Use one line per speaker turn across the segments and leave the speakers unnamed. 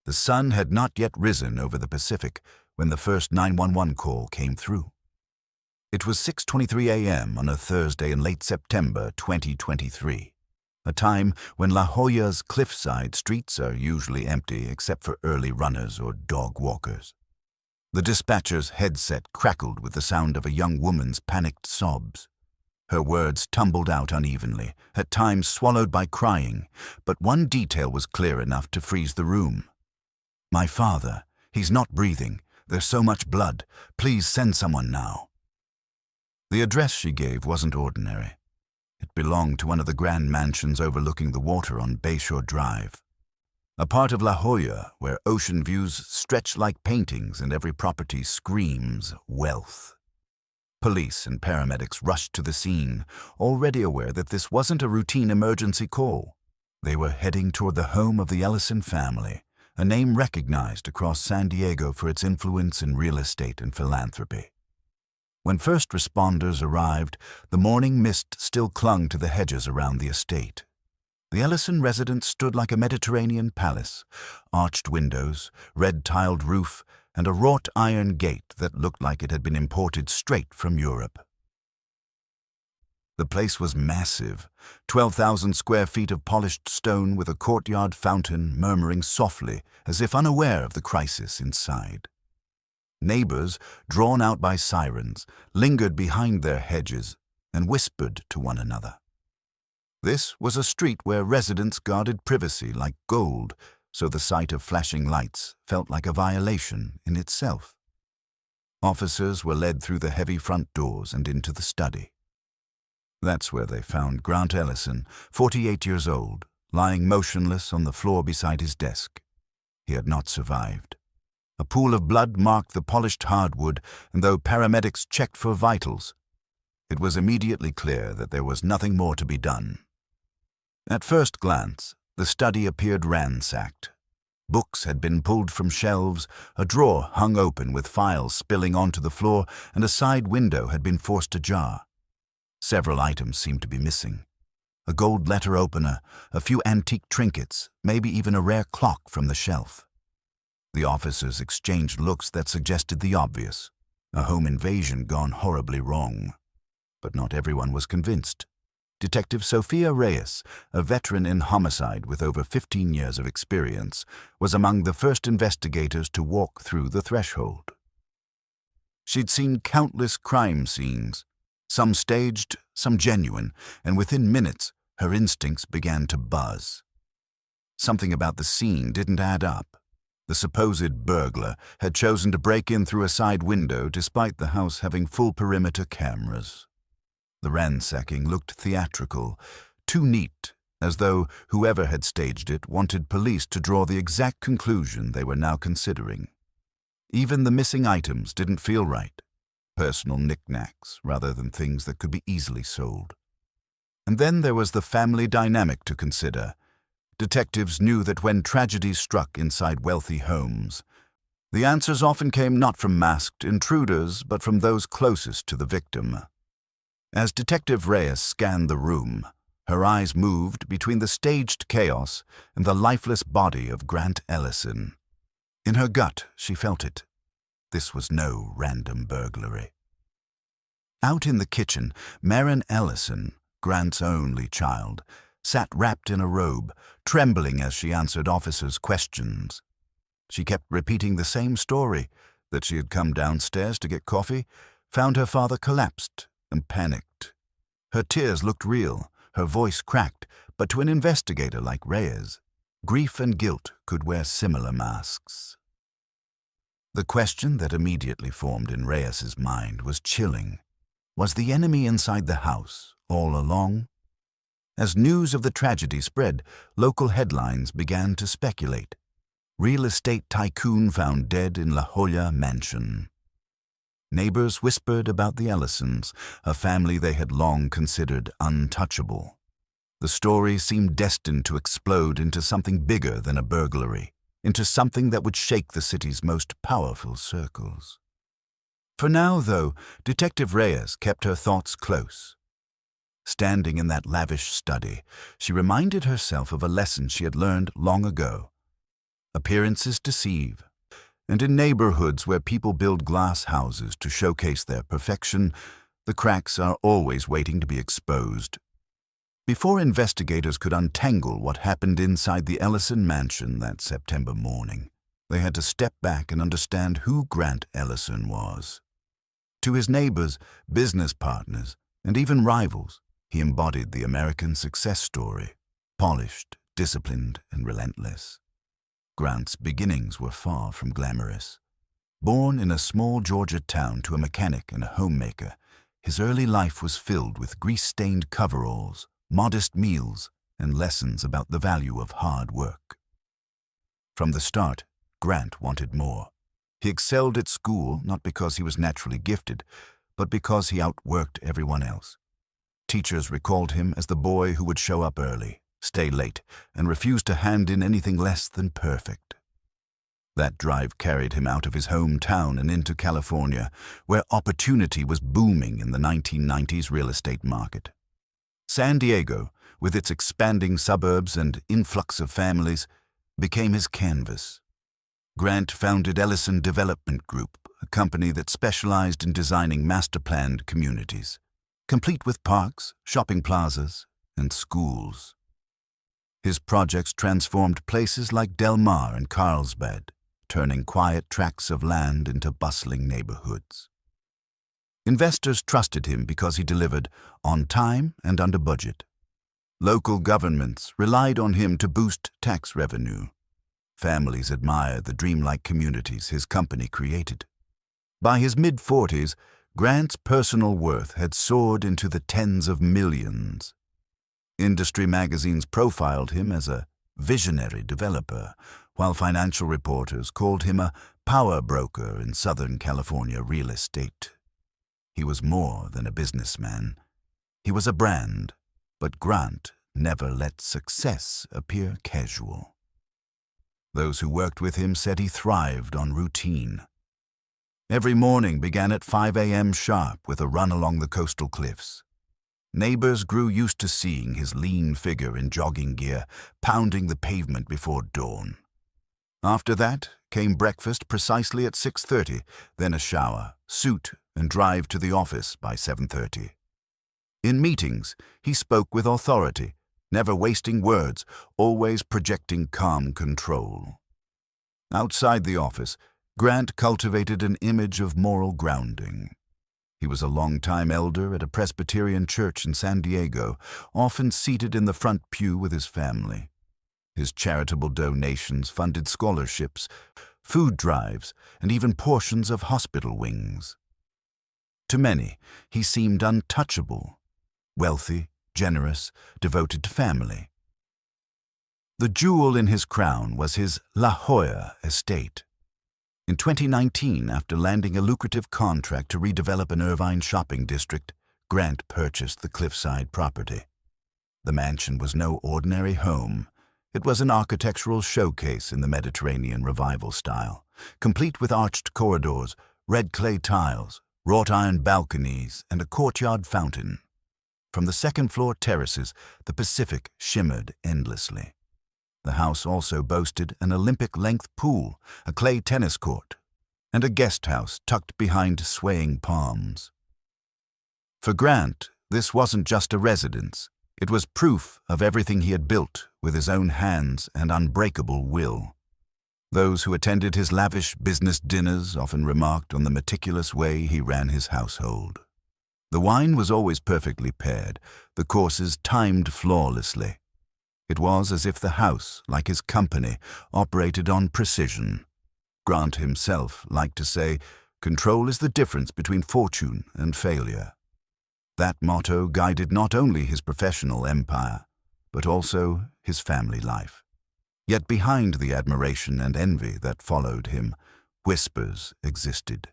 The sun had not yet risen over the Pacific when the first 911 call came through. It was 6:23 a.m. on a Thursday in late September 2023, a time when La Jolla's cliffside streets are usually empty except for early runners or dog walkers. The dispatcher's headset crackled with the sound of a young woman's panicked sobs. Her words tumbled out unevenly, at times swallowed by crying, but one detail was clear enough to freeze the room. "My father, he's not breathing. There's so much blood. Please send someone now." The address she gave wasn't ordinary. It belonged to one of the grand mansions overlooking the water on Bayshore Drive, a part of La Jolla where ocean views stretch like paintings and every property screams wealth. Police and paramedics rushed to the scene, already aware that this wasn't a routine emergency call. They were heading toward the home of the Ellison family, a name recognized across San Diego for its influence in real estate and philanthropy. When first responders arrived, the morning mist still clung to the hedges around the estate. The Ellison residence stood like a Mediterranean palace, arched windows, red-tiled roof, and a wrought iron gate that looked like it had been imported straight from Europe. The place was massive, 12,000 square feet of polished stone with a courtyard fountain murmuring softly as if unaware of the crisis inside. Neighbors, drawn out by sirens, lingered behind their hedges and whispered to one another. This was a street where residents guarded privacy like gold, so the sight of flashing lights felt like a violation in itself. Officers were led through the heavy front doors and into the study. That's where they found Grant Ellison, 48 years old, lying motionless on the floor beside his desk. He had not survived. A pool of blood marked the polished hardwood, and though paramedics checked for vitals, it was immediately clear that there was nothing more to be done. At first glance, the study appeared ransacked. Books had been pulled from shelves, a drawer hung open with files spilling onto the floor, and a side window had been forced ajar. Several items seemed to be missing. A gold letter opener, a few antique trinkets, maybe even a rare clock from the shelf. The officers exchanged looks that suggested the obvious, a home invasion gone horribly wrong. But not everyone was convinced. Detective Sofia Reyes, a veteran in homicide with over 15 years of experience, was among the first investigators to walk through the threshold. She'd seen countless crime scenes, some staged, some genuine, and within minutes, her instincts began to buzz. Something about the scene didn't add up. The supposed burglar had chosen to break in through a side window despite the house having full perimeter cameras. The ransacking looked theatrical, too neat, as though whoever had staged it wanted police to draw the exact conclusion they were now considering. Even the missing items didn't feel right. Personal knickknacks rather than things that could be easily sold. And then there was the family dynamic to consider. Detectives knew that when tragedies struck inside wealthy homes, the answers often came not from masked intruders, but from those closest to the victim. As Detective Reyes scanned the room, her eyes moved between the staged chaos and the lifeless body of Grant Ellison. In her gut, she felt it. This was no random burglary. Out in the kitchen, Marin Ellison, Grant's only child, sat wrapped in a robe, trembling as she answered officers' questions. She kept repeating the same story, that she had come downstairs to get coffee, found her father collapsed, and panicked. Her tears looked real, her voice cracked, but to an investigator like Reyes, grief and guilt could wear similar masks. The question that immediately formed in Reyes's mind was chilling. Was the enemy inside the house all along? As news of the tragedy spread, local headlines began to speculate. Real estate tycoon found dead in La Jolla mansion. Neighbors whispered about the Ellisons, a family they had long considered untouchable. The story seemed destined to explode into something bigger than a burglary, into something that would shake the city's most powerful circles. For now, though, Detective Reyes kept her thoughts close. Standing in that lavish study, she reminded herself of a lesson she had learned long ago. Appearances deceive, and in neighborhoods where people build glass houses to showcase their perfection, the cracks are always waiting to be exposed. Before investigators could untangle what happened inside the Ellison mansion that September morning, they had to step back and understand who Grant Ellison was. To his neighbors, business partners, and even rivals, he embodied the American success story, polished, disciplined, and relentless. Grant's beginnings were far from glamorous. Born in a small Georgia town to a mechanic and a homemaker, his early life was filled with grease-stained coveralls, modest meals, and lessons about the value of hard work. From the start, Grant wanted more. He excelled at school not because he was naturally gifted, but because he outworked everyone else. Teachers recalled him as the boy who would show up early, stay late, and refuse to hand in anything less than perfect. That drive carried him out of his hometown and into California, where opportunity was booming in the 1990s real estate market. San Diego, with its expanding suburbs and influx of families, became his canvas. Grant founded Ellison Development Group, a company that specialized in designing master-planned communities, complete with parks, shopping plazas, and schools. His projects transformed places like Del Mar and Carlsbad, turning quiet tracts of land into bustling neighborhoods. Investors trusted him because he delivered on time and under budget. Local governments relied on him to boost tax revenue. Families admired the dreamlike communities his company created. By his mid-40s, Grant's personal worth had soared into the tens of millions. Industry magazines profiled him as a visionary developer, while financial reporters called him a power broker in Southern California real estate. He was more than a businessman. He was a brand, but Grant never let success appear casual. Those who worked with him said he thrived on routine. Every morning began at 5 a.m. sharp with a run along the coastal cliffs. Neighbors grew used to seeing his lean figure in jogging gear pounding the pavement before dawn. After that came breakfast precisely at 6:30, then a shower, suit, and drive to the office by 7:30. In meetings, he spoke with authority, never wasting words, always projecting calm control. Outside the office, Grant cultivated an image of moral grounding. He was a long-time elder at a Presbyterian church in San Diego, often seated in the front pew with his family. His charitable donations funded scholarships, food drives, and even portions of hospital wings. To many, he seemed untouchable, wealthy, generous, devoted to family. The jewel in his crown was his La Jolla estate. In 2019, after landing a lucrative contract to redevelop an Irvine shopping district, Grant purchased the cliffside property. The mansion was no ordinary home. It was an architectural showcase in the Mediterranean Revival style, complete with arched corridors, red clay tiles, wrought iron balconies, and a courtyard fountain. From the second-floor terraces, the Pacific shimmered endlessly. The house also boasted an Olympic-length pool, a clay tennis court, and a guest house tucked behind swaying palms. For Grant, this wasn't just a residence. It was proof of everything he had built with his own hands and unbreakable will. Those who attended his lavish business dinners often remarked on the meticulous way he ran his household. The wine was always perfectly paired, the courses timed flawlessly. It was as if the house, like his company, operated on precision. Grant himself liked to say, "Control is the difference between fortune and failure." That motto guided not only his professional empire, but also his family life. Yet behind the admiration and envy that followed him, whispers existed.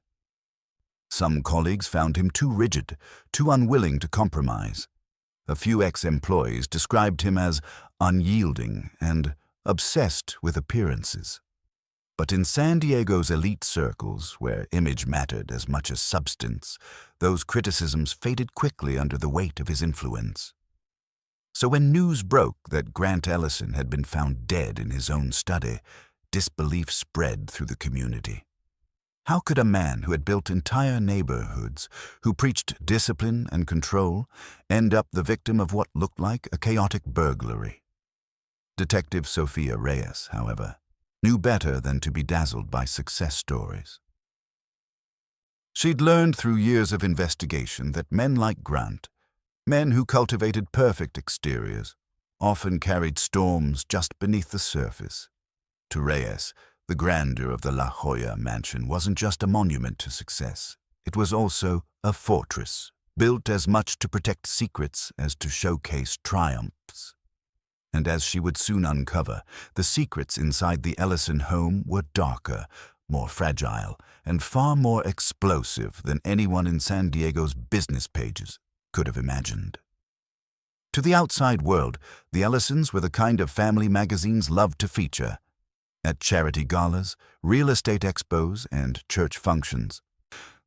Some colleagues found him too rigid, too unwilling to compromise. A few ex-employees described him as unyielding and obsessed with appearances. But in San Diego's elite circles, where image mattered as much as substance, those criticisms faded quickly under the weight of his influence. So when news broke that Grant Ellison had been found dead in his own study, disbelief spread through the community. How could a man who had built entire neighborhoods, who preached discipline and control, end up the victim of what looked like a chaotic burglary? Detective Sophia Reyes, however, knew better than to be dazzled by success stories. She'd learned through years of investigation that men like Grant, men who cultivated perfect exteriors, often carried storms just beneath the surface. To Reyes, the grandeur of the La Jolla mansion wasn't just a monument to success. It was also a fortress, built as much to protect secrets as to showcase triumphs. And as she would soon uncover, the secrets inside the Ellison home were darker, more fragile, and far more explosive than anyone in San Diego's business pages could have imagined. To the outside world, the Ellisons were the kind of family magazines loved to feature. At charity galas, real estate expos, and church functions,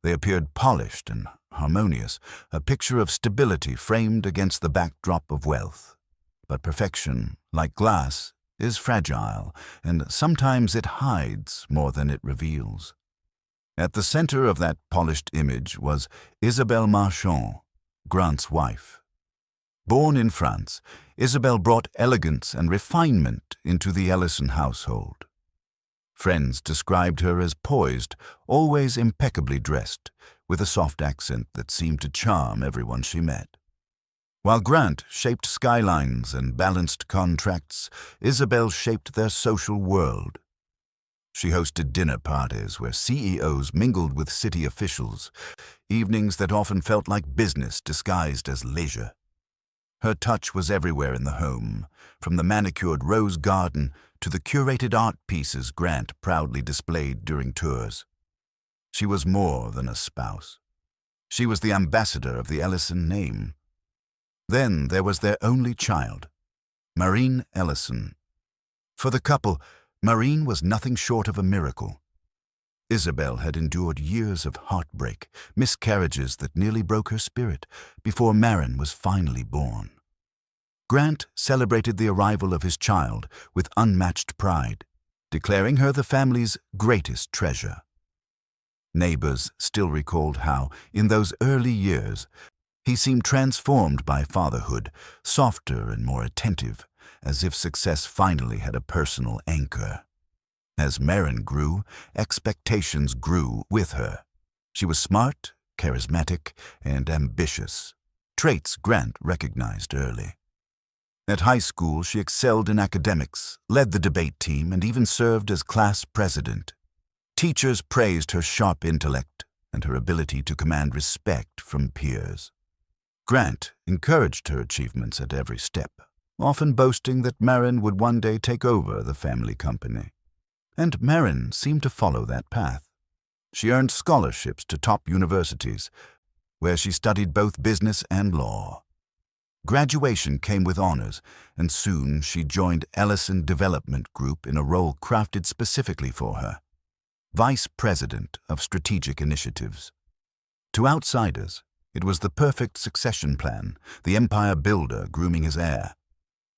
they appeared polished and harmonious, a picture of stability framed against the backdrop of wealth. But perfection, like glass, is fragile, and sometimes it hides more than it reveals. At the center of that polished image was Isabelle Marchand, Grant's wife. Born in France, Isabelle brought elegance and refinement into the Ellison household. Friends described her as poised, always impeccably dressed, with a soft accent that seemed to charm everyone she met. While Grant shaped skylines and balanced contracts, Isabelle shaped their social world. She hosted dinner parties where CEOs mingled with city officials, evenings that often felt like business disguised as leisure. Her touch was everywhere in the home, from the manicured rose garden to the curated art pieces Grant proudly displayed during tours. She was more than a spouse. She was the ambassador of the Ellison name. Then there was their only child, Marine Ellison. For the couple, Marine was nothing short of a miracle. Isabelle had endured years of heartbreak, miscarriages that nearly broke her spirit, before Marin was finally born. Grant celebrated the arrival of his child with unmatched pride, declaring her the family's greatest treasure. Neighbors still recalled how, in those early years, he seemed transformed by fatherhood, softer and more attentive, as if success finally had a personal anchor. As Marin grew, expectations grew with her. She was smart, charismatic, and ambitious, traits Grant recognized early. At high school, she excelled in academics, led the debate team, and even served as class president. Teachers praised her sharp intellect and her ability to command respect from peers. Grant encouraged her achievements at every step, often boasting that Marin would one day take over the family company. And Marin seemed to follow that path. She earned scholarships to top universities, where she studied both business and law. Graduation came with honors, and soon she joined Ellison Development Group in a role crafted specifically for her, Vice President of Strategic Initiatives. To outsiders, it was the perfect succession plan, the empire builder grooming his heir.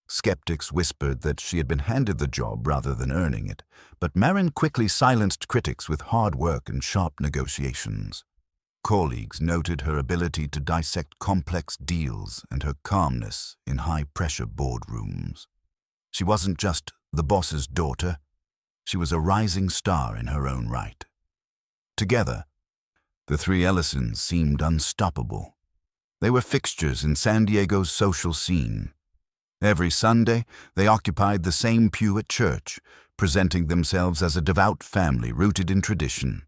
Skeptics whispered that she had been handed the job rather than earning it, but Marin quickly silenced critics with hard work and sharp negotiations. Colleagues noted her ability to dissect complex deals and her calmness in high-pressure boardrooms. She wasn't just the boss's daughter, she was a rising star in her own right. Together, the three Ellisons seemed unstoppable. They were fixtures in San Diego's social scene. Every Sunday, they occupied the same pew at church, presenting themselves as a devout family rooted in tradition.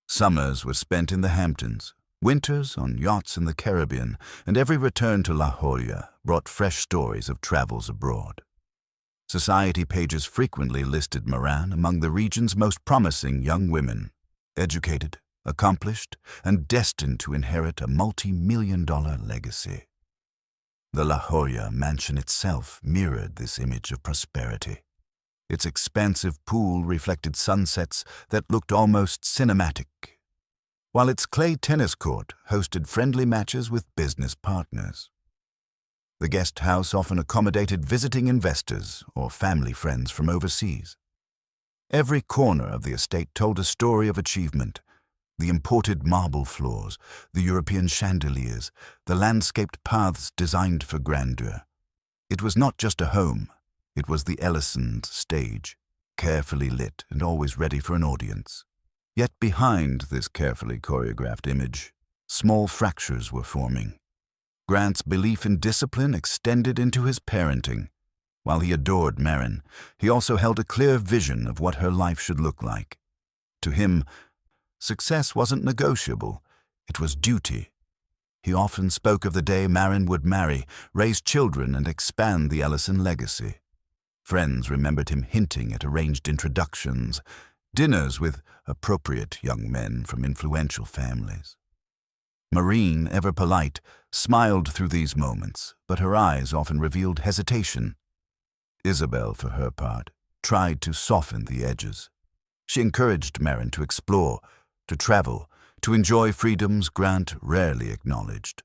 Summers were spent in the Hamptons, winters on yachts in the Caribbean, and every return to La Jolla brought fresh stories of travels abroad. Society pages frequently listed Moran among the region's most promising young women, educated, accomplished, and destined to inherit a multi-million-dollar legacy. The La Jolla mansion itself mirrored this image of prosperity. Its expansive pool reflected sunsets that looked almost cinematic, while its clay tennis court hosted friendly matches with business partners. The guest house often accommodated visiting investors or family friends from overseas. Every corner of the estate told a story of achievement. The imported marble floors, the European chandeliers, the landscaped paths designed for grandeur. It was not just a home, it was the Ellisons' stage, carefully lit and always ready for an audience. Yet behind this carefully choreographed image, small fractures were forming. Grant's belief in discipline extended into his parenting. While he adored Marin, he also held a clear vision of what her life should look like. To him, success wasn't negotiable, it was duty. He often spoke of the day Marin would marry, raise children, and expand the Ellison legacy. Friends remembered him hinting at arranged introductions, dinners with appropriate young men from influential families. Maureen, ever polite, smiled through these moments, but her eyes often revealed hesitation. Isabel, for her part, tried to soften the edges. She encouraged Marin to explore, to travel, to enjoy freedoms Grant rarely acknowledged.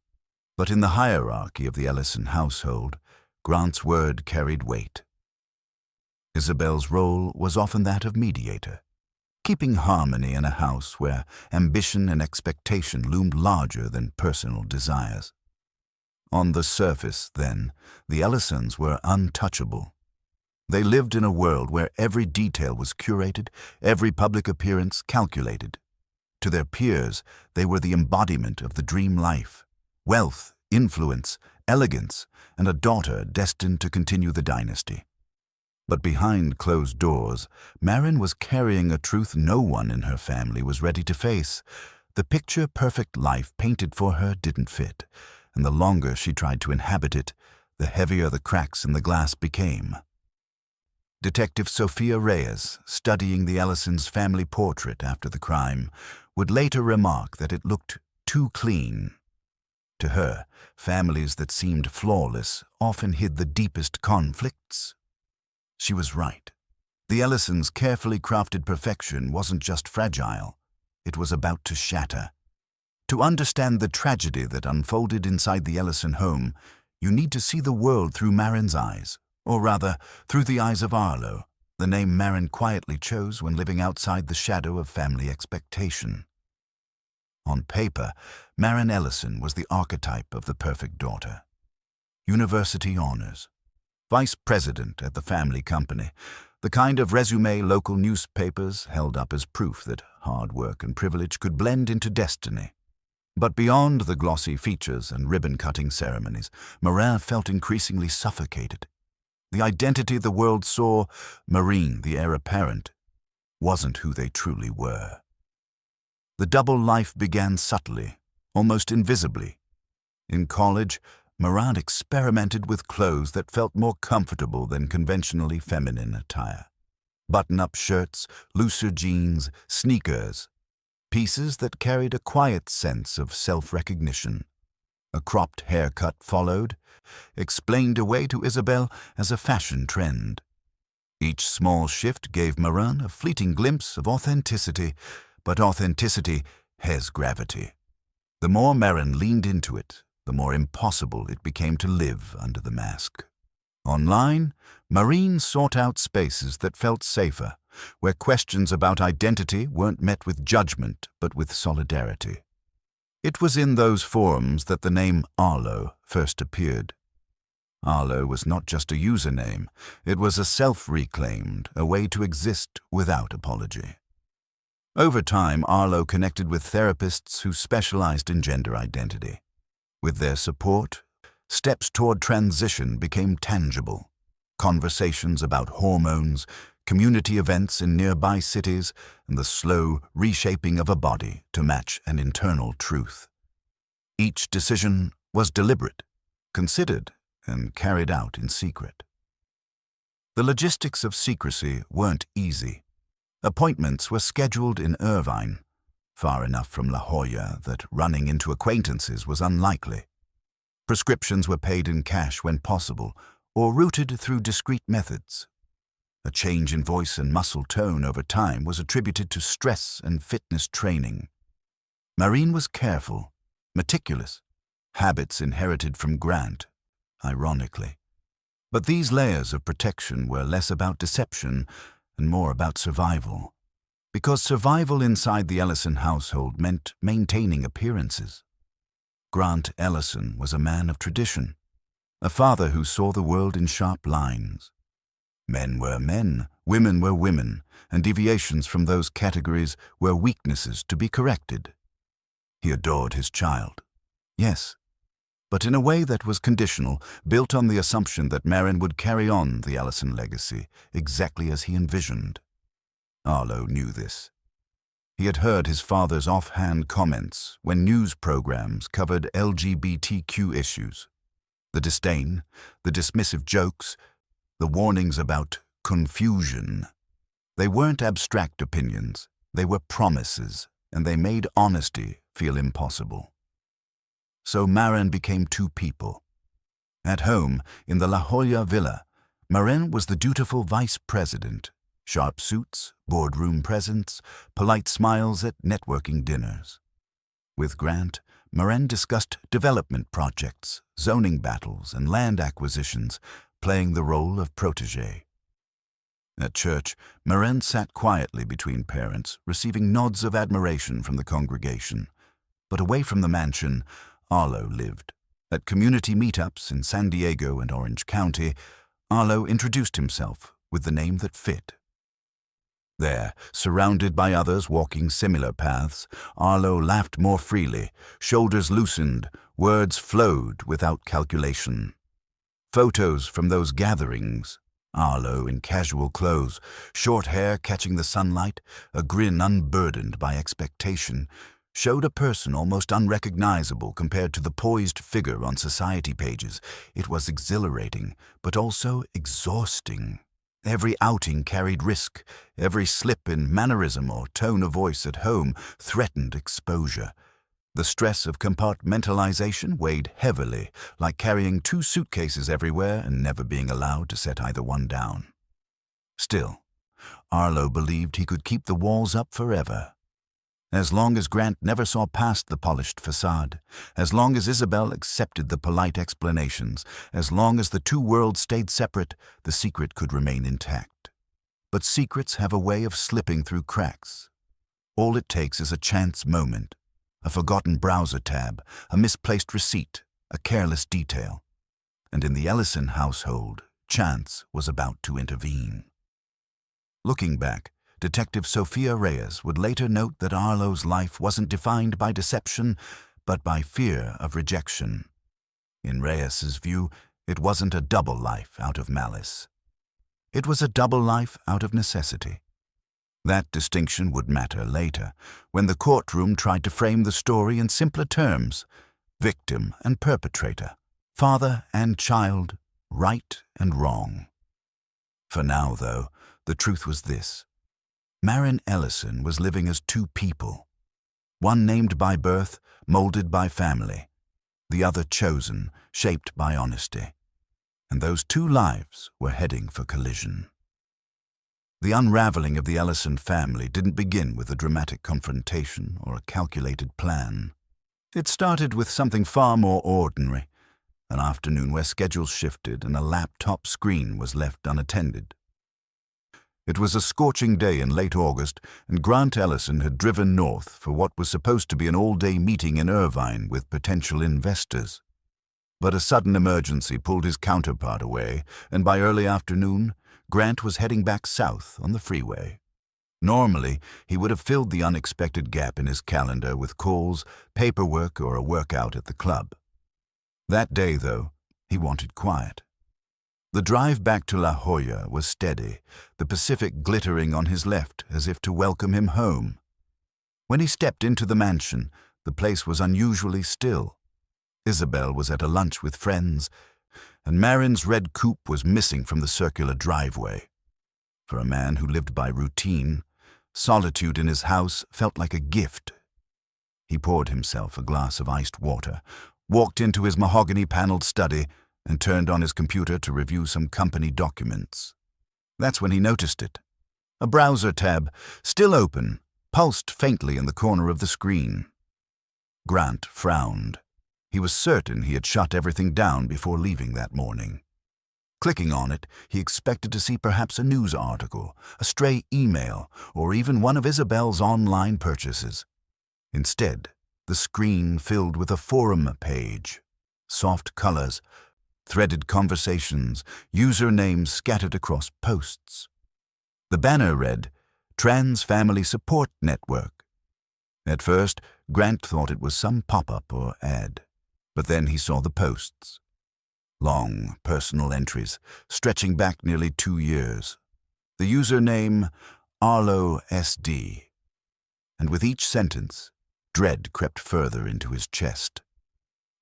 But in the hierarchy of the Ellison household, Grant's word carried weight. Isabel's role was often that of mediator, keeping harmony in a house where ambition and expectation loomed larger than personal desires. On the surface, then, the Ellisons were untouchable. They lived in a world where every detail was curated, every public appearance calculated. To their peers, they were the embodiment of the dream life: wealth, influence, elegance, and a daughter destined to continue the dynasty. But behind closed doors, Marin was carrying a truth no one in her family was ready to face. The picture-perfect life painted for her didn't fit, and the longer she tried to inhabit it, the heavier the cracks in the glass became. Detective Sophia Reyes, studying the Ellisons' family portrait after the crime, would later remark that it looked too clean. To her, families that seemed flawless often hid the deepest conflicts. She was right. The Ellisons' carefully crafted perfection wasn't just fragile, it was about to shatter. To understand the tragedy that unfolded inside the Ellison home, you need to see the world through Marin's eyes, or rather, through the eyes of Arlo, the name Marin quietly chose when living outside the shadow of family expectation. On paper, Marin Ellison was the archetype of the perfect daughter. University honors, vice president at the family company, the kind of resume local newspapers held up as proof that hard work and privilege could blend into destiny. But beyond the glossy features and ribbon-cutting ceremonies, Marin felt increasingly suffocated. The identity the world saw, Maureen, the heir apparent, wasn't who they truly were. The double life began subtly, almost invisibly. In college, Marin experimented with clothes that felt more comfortable than conventionally feminine attire. Button-up shirts, looser jeans, sneakers, pieces that carried a quiet sense of self-recognition. A cropped haircut followed, explained away to Isabel as a fashion trend. Each small shift gave Marin a fleeting glimpse of authenticity, but authenticity has gravity. The more Marin leaned into it, the more impossible it became to live under the mask. Online, Maureen sought out spaces that felt safer, where questions about identity weren't met with judgment but with solidarity. It was in those forums that the name Arlo first appeared. Arlo was not just a username, it was a self-reclaimed, a way to exist without apology. Over time, Arlo connected with therapists who specialized in gender identity. With their support, steps toward transition became tangible. Conversations about hormones, community events in nearby cities, and the slow reshaping of a body to match an internal truth. Each decision was deliberate, considered, and carried out in secret. The logistics of secrecy weren't easy. Appointments were scheduled in Irvine, far enough from La Jolla that running into acquaintances was unlikely. Prescriptions were paid in cash when possible, or routed through discreet methods. A change in voice and muscle tone over time was attributed to stress and fitness training. Maureen was careful, meticulous, habits inherited from Grant, ironically. But these layers of protection were less about deception and more about survival. Because survival inside the Ellison household meant maintaining appearances. Grant Ellison was a man of tradition, a father who saw the world in sharp lines. Men were men, women were women, and deviations from those categories were weaknesses to be corrected. He adored his child, yes, but in a way that was conditional, built on the assumption that Marin would carry on the Ellison legacy exactly as he envisioned. Arlo knew this. He had heard his father's offhand comments when news programs covered LGBTQ issues. The disdain, the dismissive jokes, the warnings about confusion. They weren't abstract opinions, they were promises, and they made honesty feel impossible. So Marin became two people. At home, in the La Jolla villa, Marin was the dutiful vice president. Sharp suits, boardroom presence, polite smiles at networking dinners. With Grant, Marin discussed development projects, zoning battles, and land acquisitions, playing the role of protégé. At church, Marin sat quietly between parents, receiving nods of admiration from the congregation. But away from the mansion, Arlo lived. At community meetups in San Diego and Orange County, Arlo introduced himself with the name that fit. There, surrounded by others walking similar paths, Arlo laughed more freely, shoulders loosened, words flowed without calculation. Photos from those gatherings, Arlo in casual clothes, short hair catching the sunlight, a grin unburdened by expectation, showed a person almost unrecognizable compared to the poised figure on society pages. It was exhilarating, but also exhausting. Every outing carried risk. Every slip in mannerism or tone of voice at home threatened exposure. The stress of compartmentalization weighed heavily, like carrying two suitcases everywhere and never being allowed to set either one down. Still, Arlo believed he could keep the walls up forever. As long as Grant never saw past the polished facade, as long as Isabel accepted the polite explanations, as long as the two worlds stayed separate, the secret could remain intact. But secrets have a way of slipping through cracks. All it takes is a chance moment, a forgotten browser tab, a misplaced receipt, a careless detail. And in the Ellison household, chance was about to intervene. Looking back, Detective Sophia Reyes would later note that Arlo's life wasn't defined by deception, but by fear of rejection. In Reyes's view, it wasn't a double life out of malice. It was a double life out of necessity. That distinction would matter later, when the courtroom tried to frame the story in simpler terms: victim and perpetrator, father and child, right and wrong. For now, though, the truth was this. Marin Ellison was living as two people, one named by birth, molded by family, the other chosen, shaped by honesty. And those two lives were heading for collision. The unraveling of the Ellison family didn't begin with a dramatic confrontation or a calculated plan. It started with something far more ordinary, an afternoon where schedules shifted and a laptop screen was left unattended. It was a scorching day in late August, and Grant Ellison had driven north for what was supposed to be an all-day meeting in Irvine with potential investors. But a sudden emergency pulled his counterpart away, and by early afternoon, Grant was heading back south on the freeway. Normally, he would have filled the unexpected gap in his calendar with calls, paperwork, or a workout at the club. That day, though, he wanted quiet. The drive back to La Jolla was steady, the Pacific glittering on his left as if to welcome him home. When he stepped into the mansion, the place was unusually still. Isabel was at a lunch with friends, and Marin's red coupe was missing from the circular driveway. For a man who lived by routine, solitude in his house felt like a gift. He poured himself a glass of iced water, walked into his mahogany-paneled study, and turned on his computer to review some company documents. That's when he noticed it. A browser tab, still open, pulsed faintly in the corner of the screen. Grant frowned. He was certain he had shut everything down before leaving that morning. Clicking on it, he expected to see perhaps a news article, a stray email, or even one of Isabel's online purchases. Instead, the screen filled with a forum page. Soft colors, threaded conversations, usernames scattered across posts. The banner read, Trans Family Support Network. At first, Grant thought it was some pop-up or ad, but then he saw the posts. Long, personal entries, stretching back nearly 2 years. The username, Arlo SD. And with each sentence, dread crept further into his chest.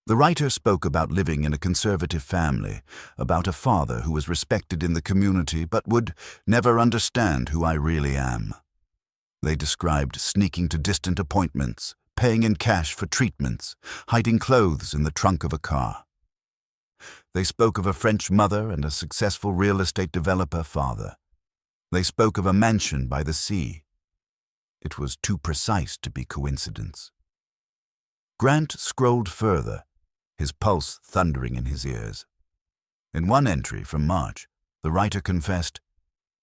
The writer spoke about living in a conservative family, about a father who was respected in the community but would never understand who I really am. They described sneaking to distant appointments, paying in cash for treatments, hiding clothes in the trunk of a car. They spoke of a French mother and a successful real estate developer father. They spoke of a mansion by the sea. It was too precise to be coincidence. Grant scrolled further, his pulse thundering in his ears. In one entry from March, the writer confessed,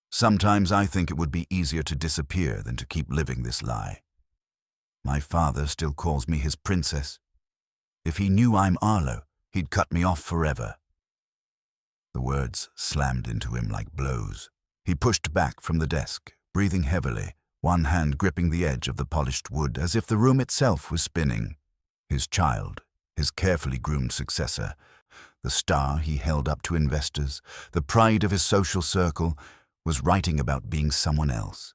"Sometimes I think it would be easier to disappear than to keep living this lie. My father still calls me his princess. If he knew I'm Arlo, he'd cut me off forever." The words slammed into him like blows. He pushed back from the desk, breathing heavily, one hand gripping the edge of the polished wood as if the room itself was spinning. His child, his carefully groomed successor, the star he held up to investors, the pride of his social circle, was writing about being someone else.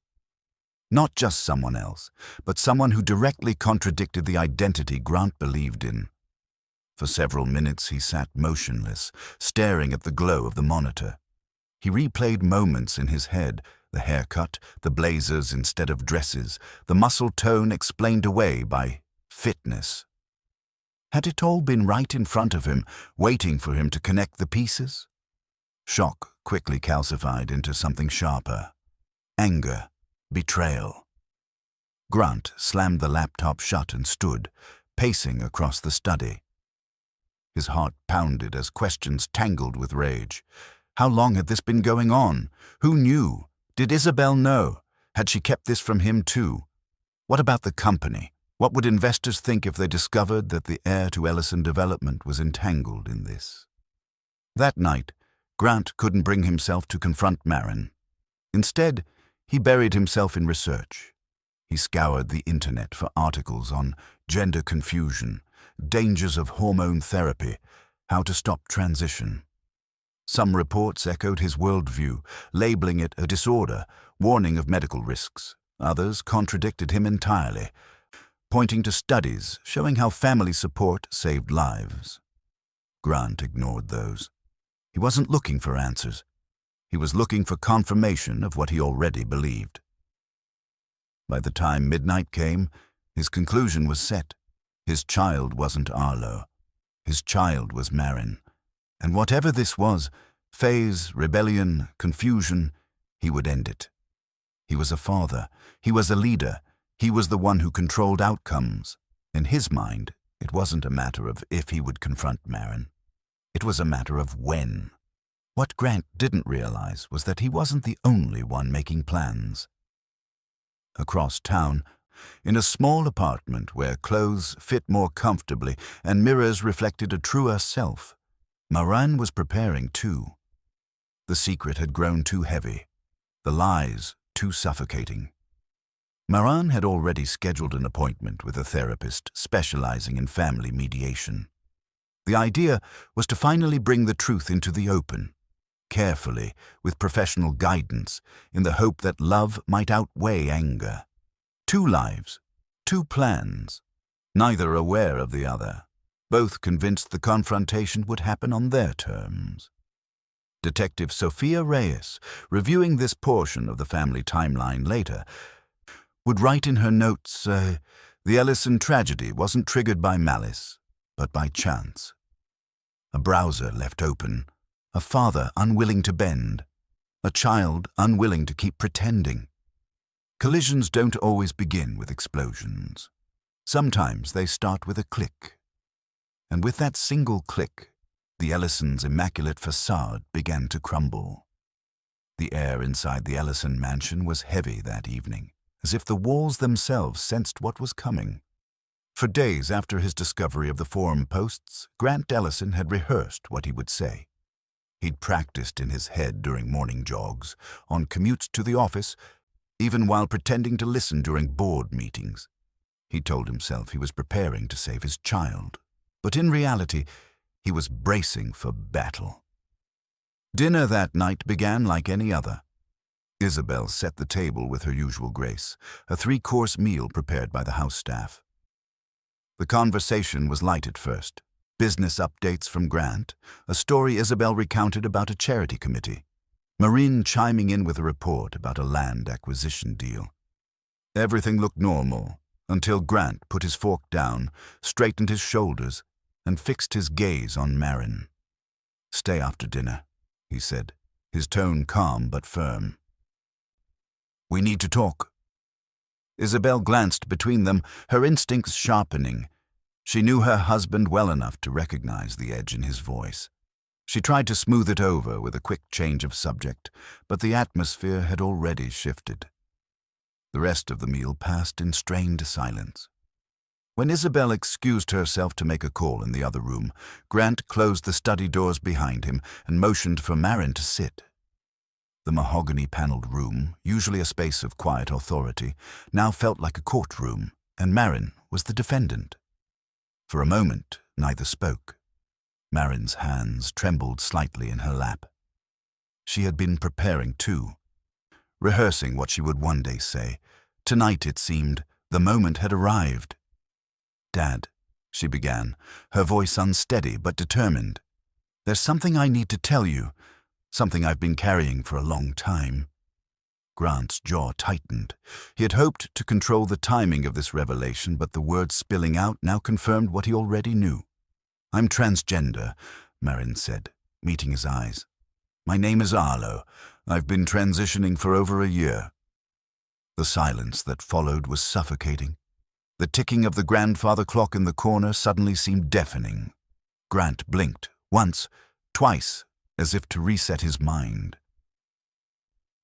Not just someone else, but someone who directly contradicted the identity Grant believed in. For several minutes he sat motionless, staring at the glow of the monitor. He replayed moments in his head, the haircut, the blazers instead of dresses, the muscle tone explained away by fitness. Had it all been right in front of him, waiting for him to connect the pieces? Shock quickly calcified into something sharper. Anger, betrayal. Grant slammed the laptop shut and stood, pacing across the study. His heart pounded as questions tangled with rage. How long had this been going on? Who knew? Did Isabel know? Had she kept this from him too? What about the company? What would investors think if they discovered that the heir to Ellison Development was entangled in this? That night, Grant couldn't bring himself to confront Marin. Instead, he buried himself in research. He scoured the internet for articles on gender confusion, dangers of hormone therapy, how to stop transition. Some reports echoed his worldview, labeling it a disorder, warning of medical risks. Others contradicted him entirely, pointing to studies showing how family support saved lives. Grant ignored those. He wasn't looking for answers. He was looking for confirmation of what he already believed. By the time midnight came, his conclusion was set. His child wasn't Arlo. His child was Marin. And whatever this was, phase, rebellion, confusion, he would end it. He was a father. He was a leader. He was the one who controlled outcomes. In his mind, it wasn't a matter of if he would confront Marin. It was a matter of when. What Grant didn't realize was that he wasn't the only one making plans. Across town, in a small apartment where clothes fit more comfortably and mirrors reflected a truer self, Marin was preparing too. The secret had grown too heavy, the lies too suffocating. Marin had already scheduled an appointment with a therapist specializing in family mediation. The idea was to finally bring the truth into the open, carefully, with professional guidance, in the hope that love might outweigh anger. 2 lives, 2 plans, neither aware of the other, both convinced the confrontation would happen on their terms. Detective Sophia Reyes, reviewing this portion of the family timeline later, would write in her notes, the Ellison tragedy wasn't triggered by malice, but by chance. A browser left open, a father unwilling to bend, a child unwilling to keep pretending. Collisions don't always begin with explosions. Sometimes they start with a click. And with that single click, The Ellisons' immaculate facade began to crumble. The air inside the Ellison mansion was heavy that evening, as if the walls themselves sensed what was coming. For days after his discovery of the forum posts, Grant Ellison had rehearsed what he would say. He'd practiced in his head during morning jogs, on commutes to the office, even while pretending to listen during board meetings. He told himself he was preparing to save his child, but in reality, he was bracing for battle. Dinner that night began like any other. Isabel set the table with her usual grace, a 3-course meal prepared by the house staff. The conversation was light at first. Business updates from Grant, a story Isabel recounted about a charity committee, Maureen chiming in with a report about a land acquisition deal. Everything looked normal until Grant put his fork down, straightened his shoulders, and fixed his gaze on Marin. "Stay after dinner," he said, his tone calm but firm. "We need to talk." Isabel glanced between them, her instincts sharpening. She knew her husband well enough to recognize the edge in his voice. She tried to smooth it over with a quick change of subject, but the atmosphere had already shifted. The rest of the meal passed in strained silence. When Isabel excused herself to make a call in the other room, Grant closed the study doors behind him and motioned for Marin to sit. The mahogany-paneled room, usually a space of quiet authority, now felt like a courtroom, and Marin was the defendant. For a moment, neither spoke. Marin's hands trembled slightly in her lap. She had been preparing too, rehearsing what she would one day say. Tonight, it seemed, the moment had arrived. "Dad," she began, her voice unsteady but determined. "There's something I need to tell you, something I've been carrying for a long time." Grant's jaw tightened. He had hoped to control the timing of this revelation, but the words spilling out now confirmed what he already knew. "I'm transgender," Marin said, meeting his eyes. "My name is Arlo. I've been transitioning for over a year." The silence that followed was suffocating. The ticking of the grandfather clock in the corner suddenly seemed deafening. Grant blinked, once, twice, as if to reset his mind.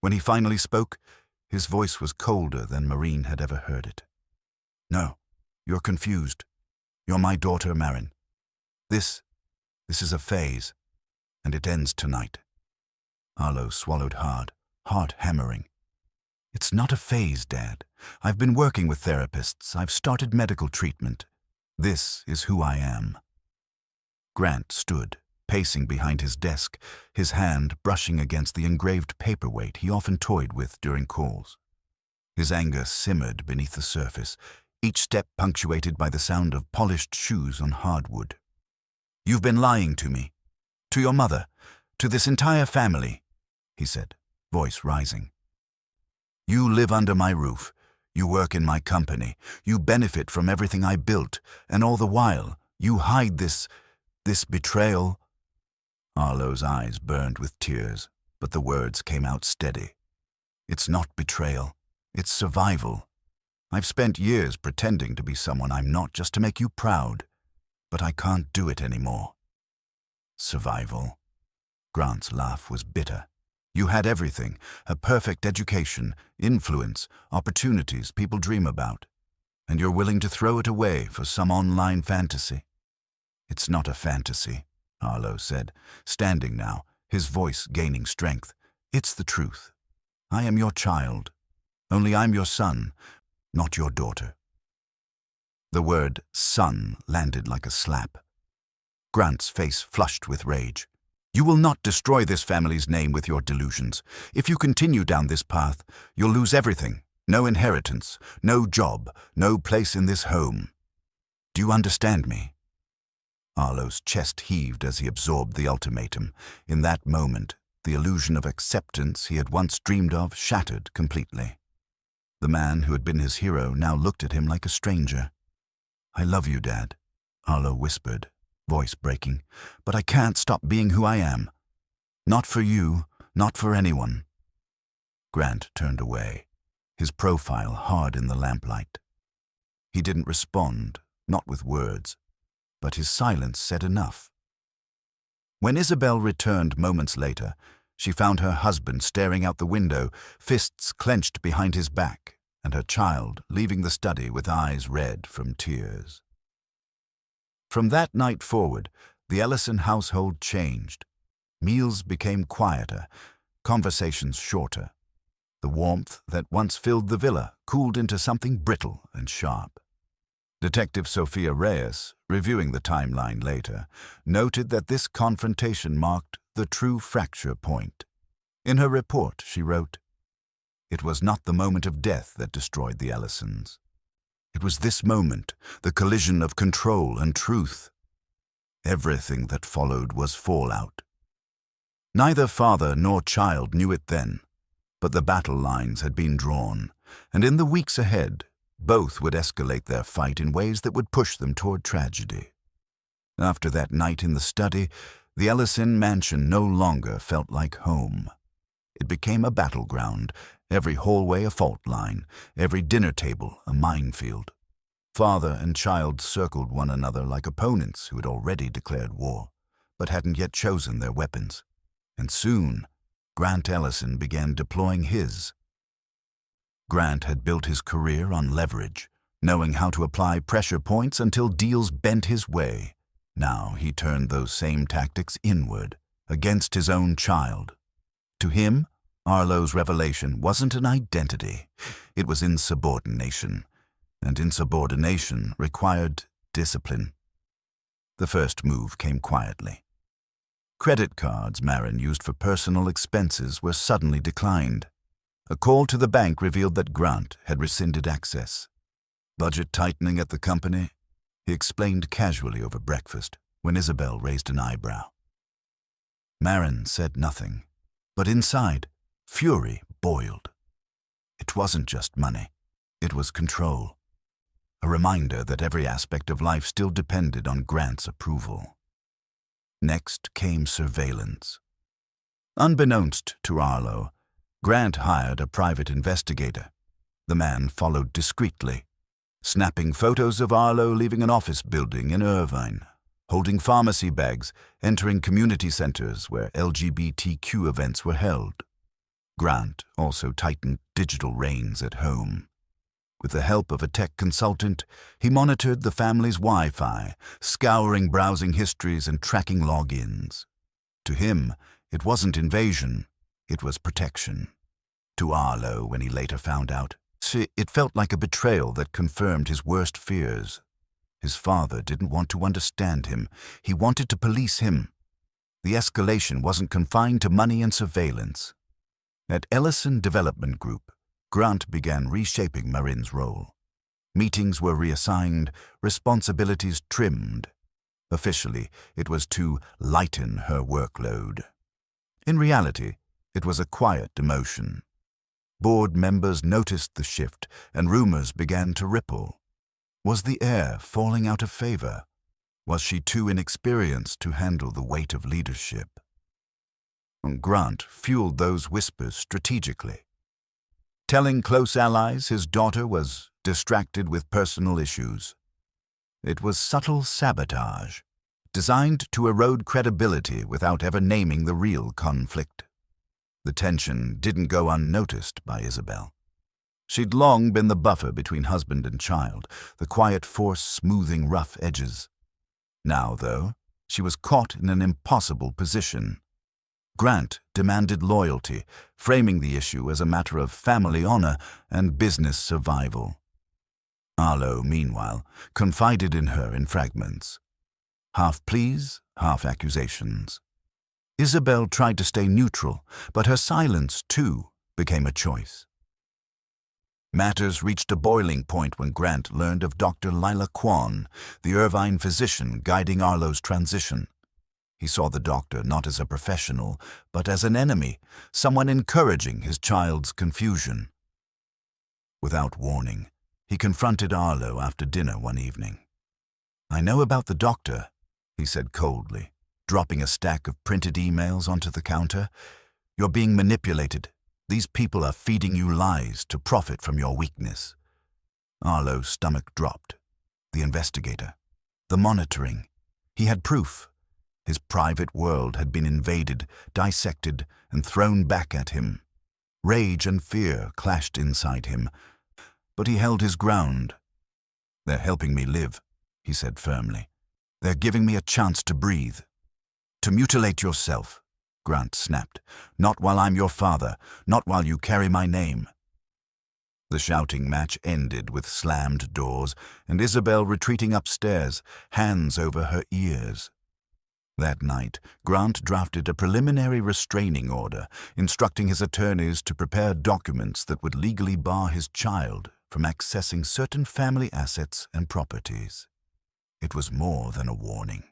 When he finally spoke, his voice was colder than Maureen had ever heard it. "No, you're confused. You're my daughter, Marin. This is a phase, and it ends tonight." Arlo swallowed hard, heart hammering. "It's not a phase, Dad. I've been working with therapists. I've started medical treatment. This is who I am." Grant stood, pacing behind his desk, his hand brushing against the engraved paperweight he often toyed with during calls. His anger simmered beneath the surface, each step punctuated by the sound of polished shoes on hardwood. "You've been lying to me, to your mother, to this entire family," he said, voice rising. "You live under my roof. You work in my company. You benefit from everything I built, and all the while, you hide this betrayal." Arlo's eyes burned with tears, but the words came out steady. "It's not betrayal. It's survival. I've spent years pretending to be someone I'm not just to make you proud, but I can't do it anymore." "Survival?" Grant's laugh was bitter. "You had everything, a perfect education, influence, opportunities people dream about, and you're willing to throw it away for some online fantasy." "It's not a fantasy," Arlo said, standing now, his voice gaining strength. "It's the truth. I am your child. Only I'm your son, not your daughter." The word son landed like a slap. Grant's face flushed with rage. "You will not destroy this family's name with your delusions. If you continue down this path, you'll lose everything. No inheritance, no job, no place in this home. Do you understand me?" Arlo's chest heaved as he absorbed the ultimatum. In that moment, the illusion of acceptance he had once dreamed of shattered completely. The man who had been his hero now looked at him like a stranger. "I love you, Dad," Arlo whispered, voice breaking, "but I can't stop being who I am. Not for you, not for anyone." Grant turned away, his profile hard in the lamplight. He didn't respond, not with words, but his silence said enough. When Isabel returned moments later, she found her husband staring out the window, fists clenched behind his back, and her child leaving the study with eyes red from tears. From that night forward, the Ellison household changed. Meals became quieter, conversations shorter. The warmth that once filled the villa cooled into something brittle and sharp. Detective Sophia Reyes, reviewing the timeline later, noted that this confrontation marked the true fracture point. In her report, she wrote, "It was not the moment of death that destroyed the Ellisons. It was this moment, the collision of control and truth. Everything that followed was fallout. Neither father nor child knew it then, but the battle lines had been drawn, and in the weeks ahead, both would escalate their fight in ways that would push them toward tragedy. After that night in the study, the Ellison mansion no longer felt like home. It became a battleground, every hallway a fault line, every dinner table a minefield. Father and child circled one another like opponents who had already declared war, but hadn't yet chosen their weapons. And soon, Grant Ellison began deploying his. Grant had built his career on leverage, knowing how to apply pressure points until deals bent his way. Now he turned those same tactics inward, against his own child. To him, Arlo's revelation wasn't an identity. It was insubordination, and insubordination required discipline. The first move came quietly. Credit cards Marin used for personal expenses were suddenly declined. A call to the bank revealed that Grant had rescinded access. Budget tightening at the company, he explained casually over breakfast when Isabel raised an eyebrow. Marin said nothing, but inside, fury boiled. It wasn't just money, it was control. A reminder that every aspect of life still depended on Grant's approval. Next came surveillance. Unbeknownst to Arlo, Grant hired a private investigator. The man followed discreetly, snapping photos of Arlo leaving an office building in Irvine, holding pharmacy bags, entering community centers where LGBTQ events were held. Grant also tightened digital reins at home. With the help of a tech consultant, he monitored the family's Wi-Fi, scouring browsing histories and tracking logins. To him, it wasn't invasion, it was protection. To Arlo, when he later found out, it felt like a betrayal that confirmed his worst fears. His father didn't want to understand him. He wanted to police him. The escalation wasn't confined to money and surveillance. At Ellison Development Group, Grant began reshaping Marin's role. Meetings were reassigned, responsibilities trimmed. Officially, it was to lighten her workload. In reality, it was a quiet demotion. Board members noticed the shift, and rumors began to ripple. Was the heir falling out of favor? Was she too inexperienced to handle the weight of leadership? Grant fueled those whispers strategically. Telling close allies his daughter was distracted with personal issues. It was subtle sabotage, designed to erode credibility without ever naming the real conflict. The tension didn't go unnoticed by Isabel. She'd long been the buffer between husband and child, the quiet force smoothing rough edges. Now, though, she was caught in an impossible position. Grant demanded loyalty, framing the issue as a matter of family honor and business survival. Arlo, meanwhile, confided in her in fragments. Half pleas, half accusations. Isabel tried to stay neutral, but her silence, too, became a choice. Matters reached a boiling point when Grant learned of Dr. Lila Kwan, the Irvine physician guiding Arlo's transition. He saw the doctor not as a professional, but as an enemy, someone encouraging his child's confusion. Without warning, he confronted Arlo after dinner one evening. "I know about the doctor," he said coldly, dropping a stack of printed emails onto the counter. "You're being manipulated. These people are feeding you lies to profit from your weakness." Arlo's stomach dropped. The investigator. The monitoring. He had proof. His private world had been invaded, dissected, and thrown back at him. Rage and fear clashed inside him, but he held his ground. "They're helping me live," he said firmly. "They're giving me a chance to breathe." "To mutilate yourself," Grant snapped. "Not while I'm your father, not while you carry my name." The shouting match ended with slammed doors and Isabel retreating upstairs, hands over her ears. That night, Grant drafted a preliminary restraining order, instructing his attorneys to prepare documents that would legally bar his child from accessing certain family assets and properties. It was more than a warning.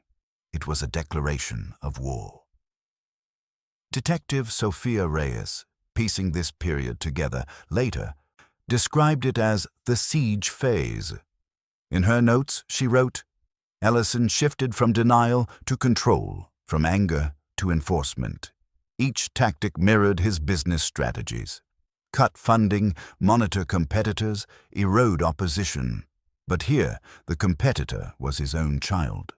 It was a declaration of war. Detective Sophia Reyes, piecing this period together later, described it as the siege phase. In her notes, she wrote, "Ellison shifted from denial to control, from anger to enforcement. Each tactic mirrored his business strategies. Cut funding, monitor competitors, erode opposition. But here, the competitor was his own child.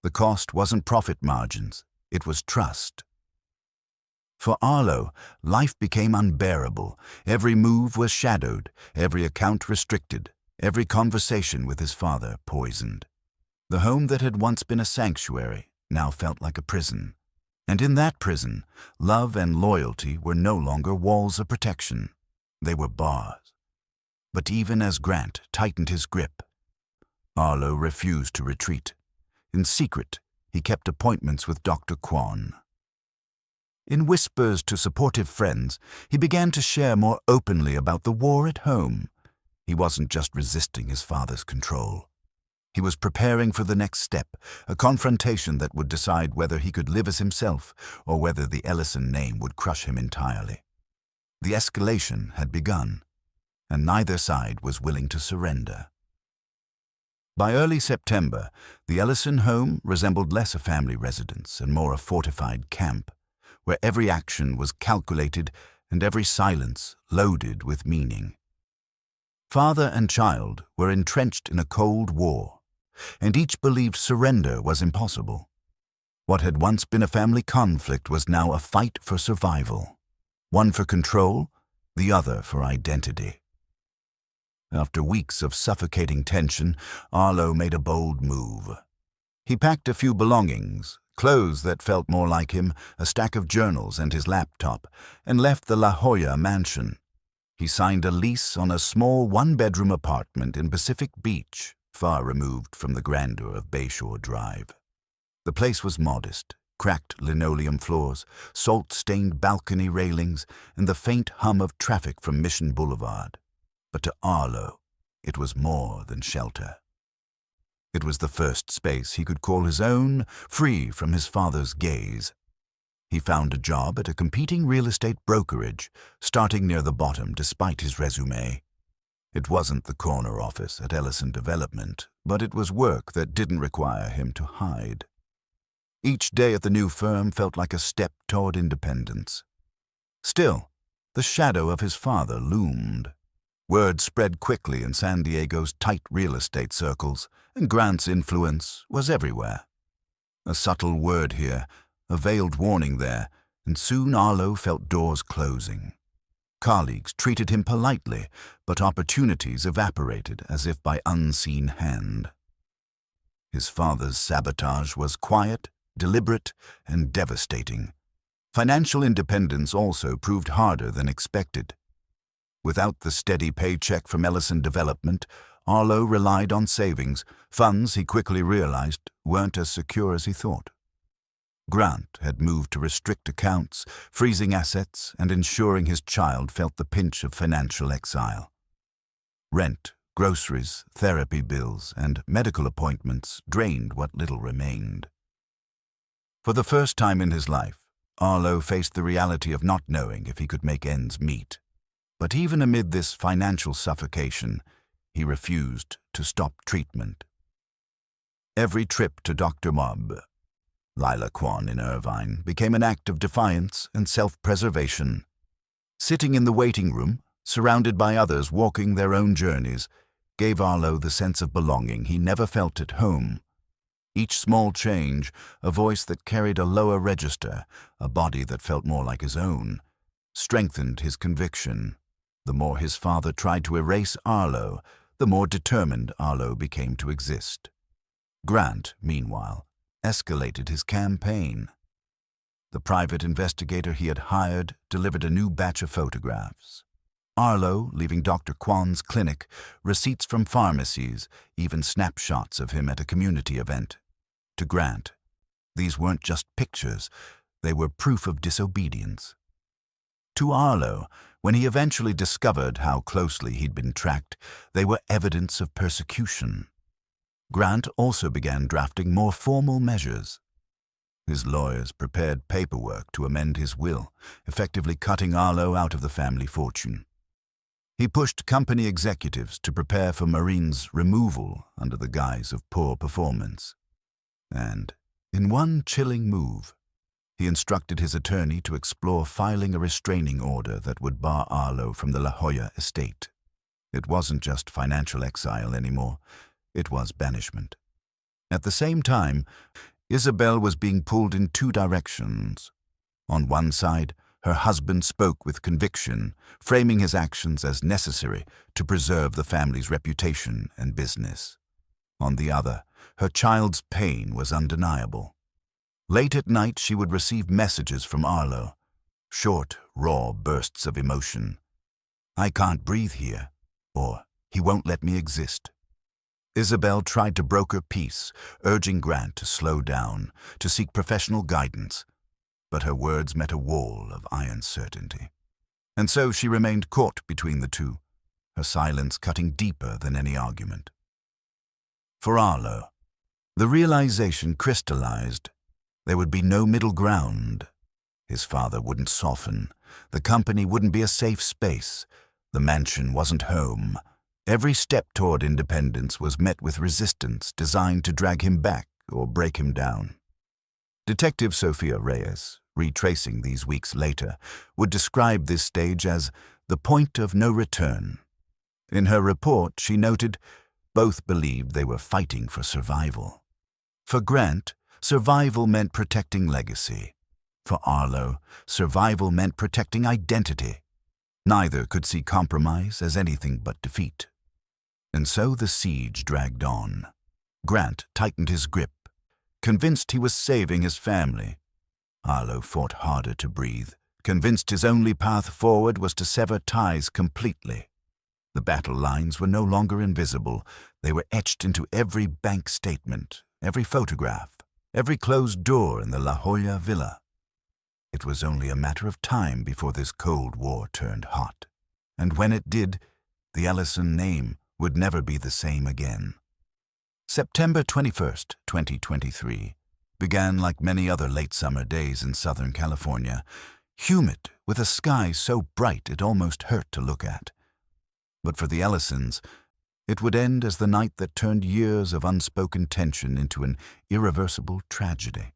The cost wasn't profit margins, it was trust." For Arlo, life became unbearable. Every move was shadowed, every account restricted, every conversation with his father poisoned. The home that had once been a sanctuary now felt like a prison. And in that prison, love and loyalty were no longer walls of protection. They were bars. But even as Grant tightened his grip, Arlo refused to retreat. In secret, he kept appointments with Dr. Kwan. In whispers to supportive friends, he began to share more openly about the war at home. He wasn't just resisting his father's control. He was preparing for the next step, a confrontation that would decide whether he could live as himself or whether the Ellison name would crush him entirely. The escalation had begun, and neither side was willing to surrender. By early September, the Ellison home resembled less a family residence and more a fortified camp, where every action was calculated and every silence loaded with meaning. Father and child were entrenched in a cold war, and each believed surrender was impossible. What had once been a family conflict was now a fight for survival, one for control, the other for identity. After weeks of suffocating tension, Arlo made a bold move. He packed a few belongings, clothes that felt more like him, a stack of journals and his laptop, and left the La Jolla mansion. He signed a lease on a small one-bedroom apartment in Pacific Beach, far removed from the grandeur of Bayshore Drive. The place was modest, cracked linoleum floors, salt-stained balcony railings, and the faint hum of traffic from Mission Boulevard. But to Arlo, it was more than shelter. It was the first space he could call his own, free from his father's gaze. He found a job at a competing real estate brokerage, starting near the bottom despite his resume. It wasn't the corner office at Ellison Development, but it was work that didn't require him to hide. Each day at the new firm felt like a step toward independence. Still, the shadow of his father loomed. Word spread quickly in San Diego's tight real estate circles, and Grant's influence was everywhere. A subtle word here, a veiled warning there, and soon Arlo felt doors closing. Colleagues treated him politely, but opportunities evaporated as if by unseen hand. His father's sabotage was quiet, deliberate, and devastating. Financial independence also proved harder than expected. Without the steady paycheck from Ellison Development, Arlo relied on savings, funds he quickly realized weren't as secure as he thought. Grant had moved to restrict accounts, freezing assets, and ensuring his child felt the pinch of financial exile. Rent, groceries, therapy bills, and medical appointments drained what little remained. For the first time in his life, Arlo faced the reality of not knowing if he could make ends meet. But even amid this financial suffocation, he refused to stop treatment. Every trip to Dr. Mob, Lila Kwan in Irvine, became an act of defiance and self-preservation. Sitting in the waiting room, surrounded by others walking their own journeys, gave Arlo the sense of belonging he never felt at home. Each small change, a voice that carried a lower register, a body that felt more like his own, strengthened his conviction. The more his father tried to erase Arlo, the more determined Arlo became to exist. Grant, meanwhile, escalated his campaign. The private investigator he had hired delivered a new batch of photographs. Arlo, leaving Dr. Kwan's clinic, receipts from pharmacies, even snapshots of him at a community event. To Grant, these weren't just pictures, they were proof of disobedience. To Arlo, when he eventually discovered how closely he'd been tracked, they were evidence of persecution. Grant also began drafting more formal measures. His lawyers prepared paperwork to amend his will, effectively cutting Arlo out of the family fortune. He pushed company executives to prepare for Marine's removal under the guise of poor performance. And, in one chilling move, he instructed his attorney to explore filing a restraining order that would bar Arlo from the La Jolla estate. It wasn't just financial exile anymore, it was banishment. At the same time, Isabel was being pulled in two directions. On one side, her husband spoke with conviction, framing his actions as necessary to preserve the family's reputation and business. On the other, her child's pain was undeniable. Late at night, she would receive messages from Arlo, short, raw bursts of emotion. "I can't breathe here," or "He won't let me exist." Isabel tried to broker peace, urging Grant to slow down, to seek professional guidance, but her words met a wall of iron certainty. And so she remained caught between the two, her silence cutting deeper than any argument. For Arlo, the realization crystallized. There would be no middle ground. His father wouldn't soften. The company wouldn't be a safe space. The mansion wasn't home. Every step toward independence was met with resistance designed to drag him back or break him down. Detective Sophia Reyes, retracing these weeks later, would describe this stage as the point of no return. In her report, she noted, both believed they were fighting for survival. For Grant, survival meant protecting legacy. For Arlo, survival meant protecting identity. Neither could see compromise as anything but defeat. And so the siege dragged on. Grant tightened his grip, convinced he was saving his family. Arlo fought harder to breathe, convinced his only path forward was to sever ties completely. The battle lines were no longer invisible. They were etched into every bank statement, every photograph, every closed door in the La Jolla villa. It was only a matter of time before this Cold War turned hot. And when it did, the Ellison name would never be the same again. September 21st, 2023, began like many other late summer days in Southern California, humid with a sky so bright it almost hurt to look at. But for the Ellisons, it would end as the night that turned years of unspoken tension into an irreversible tragedy.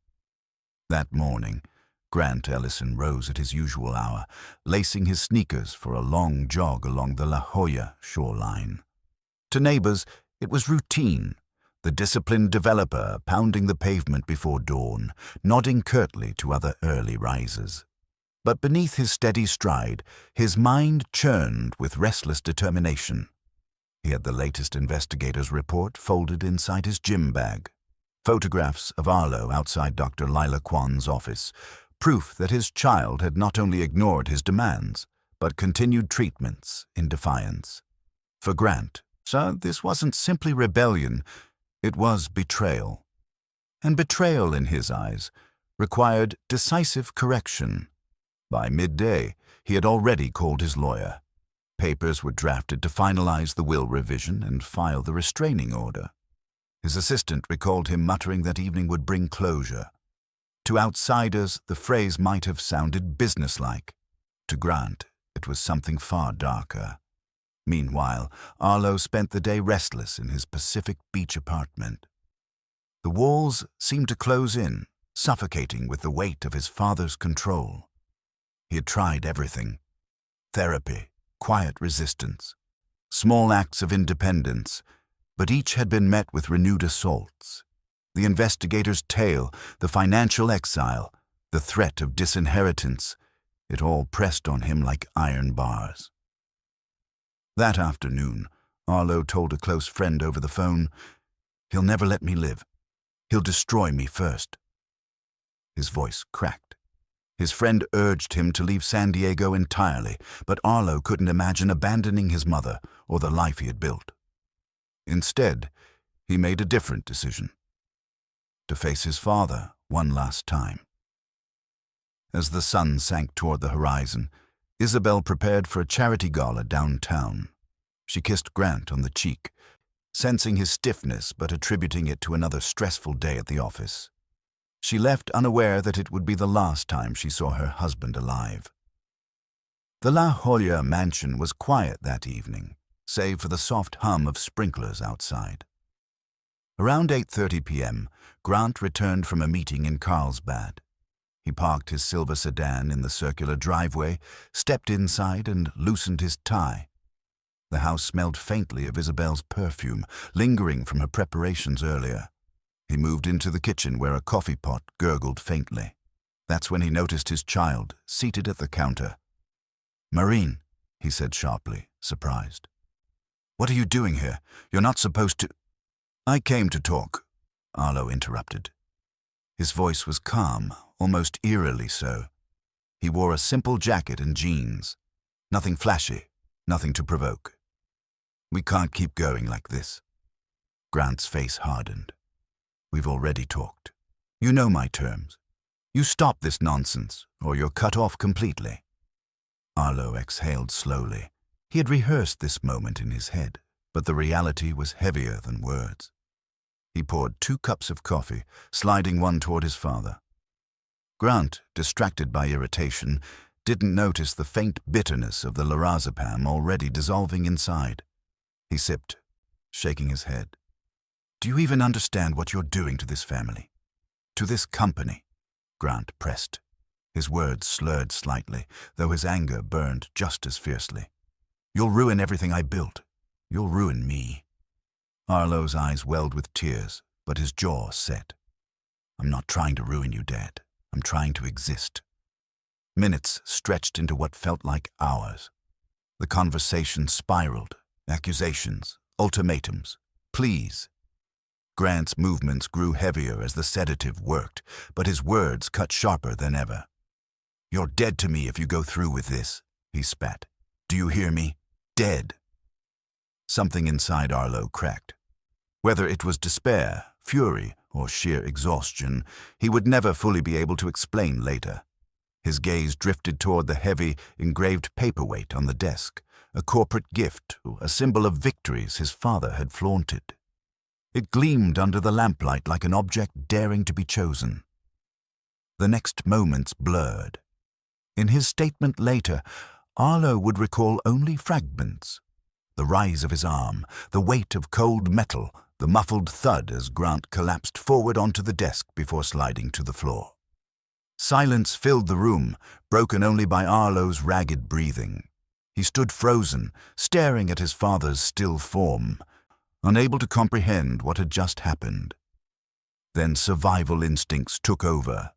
That morning, Grant Ellison rose at his usual hour, lacing his sneakers for a long jog along the La Jolla shoreline. To neighbors, it was routine, the disciplined developer pounding the pavement before dawn, nodding curtly to other early risers. But beneath his steady stride, his mind churned with restless determination. He had the latest investigator's report folded inside his gym bag. Photographs of Arlo outside Dr. Lila Kwan's office, proof that his child had not only ignored his demands, but continued treatments in defiance. For Grant, so this wasn't simply rebellion, it was betrayal. And betrayal, in his eyes, required decisive correction. By midday, he had already called his lawyer. Papers were drafted to finalize the will revision and file the restraining order. His assistant recalled him muttering that evening would bring closure. To outsiders, the phrase might have sounded businesslike. To Grant, it was something far darker. Meanwhile, Arlo spent the day restless in his Pacific Beach apartment. The walls seemed to close in, suffocating with the weight of his father's control. He had tried everything: therapy, quiet resistance, small acts of independence, but each had been met with renewed assaults. The investigator's tale, the financial exile, the threat of disinheritance, it all pressed on him like iron bars. That afternoon, Arlo told a close friend over the phone, "He'll never let me live. He'll destroy me first." His voice cracked. His friend urged him to leave San Diego entirely, but Arlo couldn't imagine abandoning his mother or the life he had built. Instead, he made a different decision: to face his father one last time. As the sun sank toward the horizon, Isabel prepared for a charity gala downtown. She kissed Grant on the cheek, sensing his stiffness but attributing it to another stressful day at the office. She left unaware that it would be the last time she saw her husband alive. The La Jolla mansion was quiet that evening, save for the soft hum of sprinklers outside. Around 8:30 p.m., Grant returned from a meeting in Carlsbad. He parked his silver sedan in the circular driveway, stepped inside, and loosened his tie. The house smelled faintly of Isabel's perfume, lingering from her preparations earlier. He moved into the kitchen where a coffee pot gurgled faintly. That's when he noticed his child, seated at the counter. "Marine," he said sharply, surprised. "What are you doing here? You're not supposed to—" "I came to talk," Arlo interrupted. His voice was calm, almost eerily so. He wore a simple jacket and jeans. Nothing flashy, nothing to provoke. "We can't keep going like this." Grant's face hardened. "We've already talked. You know my terms. You stop this nonsense, or you're cut off completely." Arlo exhaled slowly. He had rehearsed this moment in his head, but the reality was heavier than words. He poured 2 cups of coffee, sliding one toward his father. Grant, distracted by irritation, didn't notice the faint bitterness of the lorazepam already dissolving inside. He sipped, shaking his head. "Do you even understand what you're doing to this family? To this company?" Grant pressed. His words slurred slightly, though his anger burned just as fiercely. "You'll ruin everything I built. You'll ruin me." Arlo's eyes welled with tears, but his jaw set. "I'm not trying to ruin you, Dad. I'm trying to exist." Minutes stretched into what felt like hours. The conversation spiraled. Accusations, ultimatums, pleas. Grant's movements grew heavier as the sedative worked, but his words cut sharper than ever. "You're dead to me if you go through with this," he spat. "Do you hear me? Dead." Something inside Arlo cracked. Whether it was despair, fury, or sheer exhaustion, he would never fully be able to explain later. His gaze drifted toward the heavy, engraved paperweight on the desk, a corporate gift, a symbol of victories his father had flaunted. It gleamed under the lamplight like an object daring to be chosen. The next moments blurred. In his statement later, Arlo would recall only fragments. The rise of his arm, the weight of cold metal, the muffled thud as Grant collapsed forward onto the desk before sliding to the floor. Silence filled the room, broken only by Arlo's ragged breathing. He stood frozen, staring at his father's still form, unable to comprehend what had just happened. Then survival instincts took over.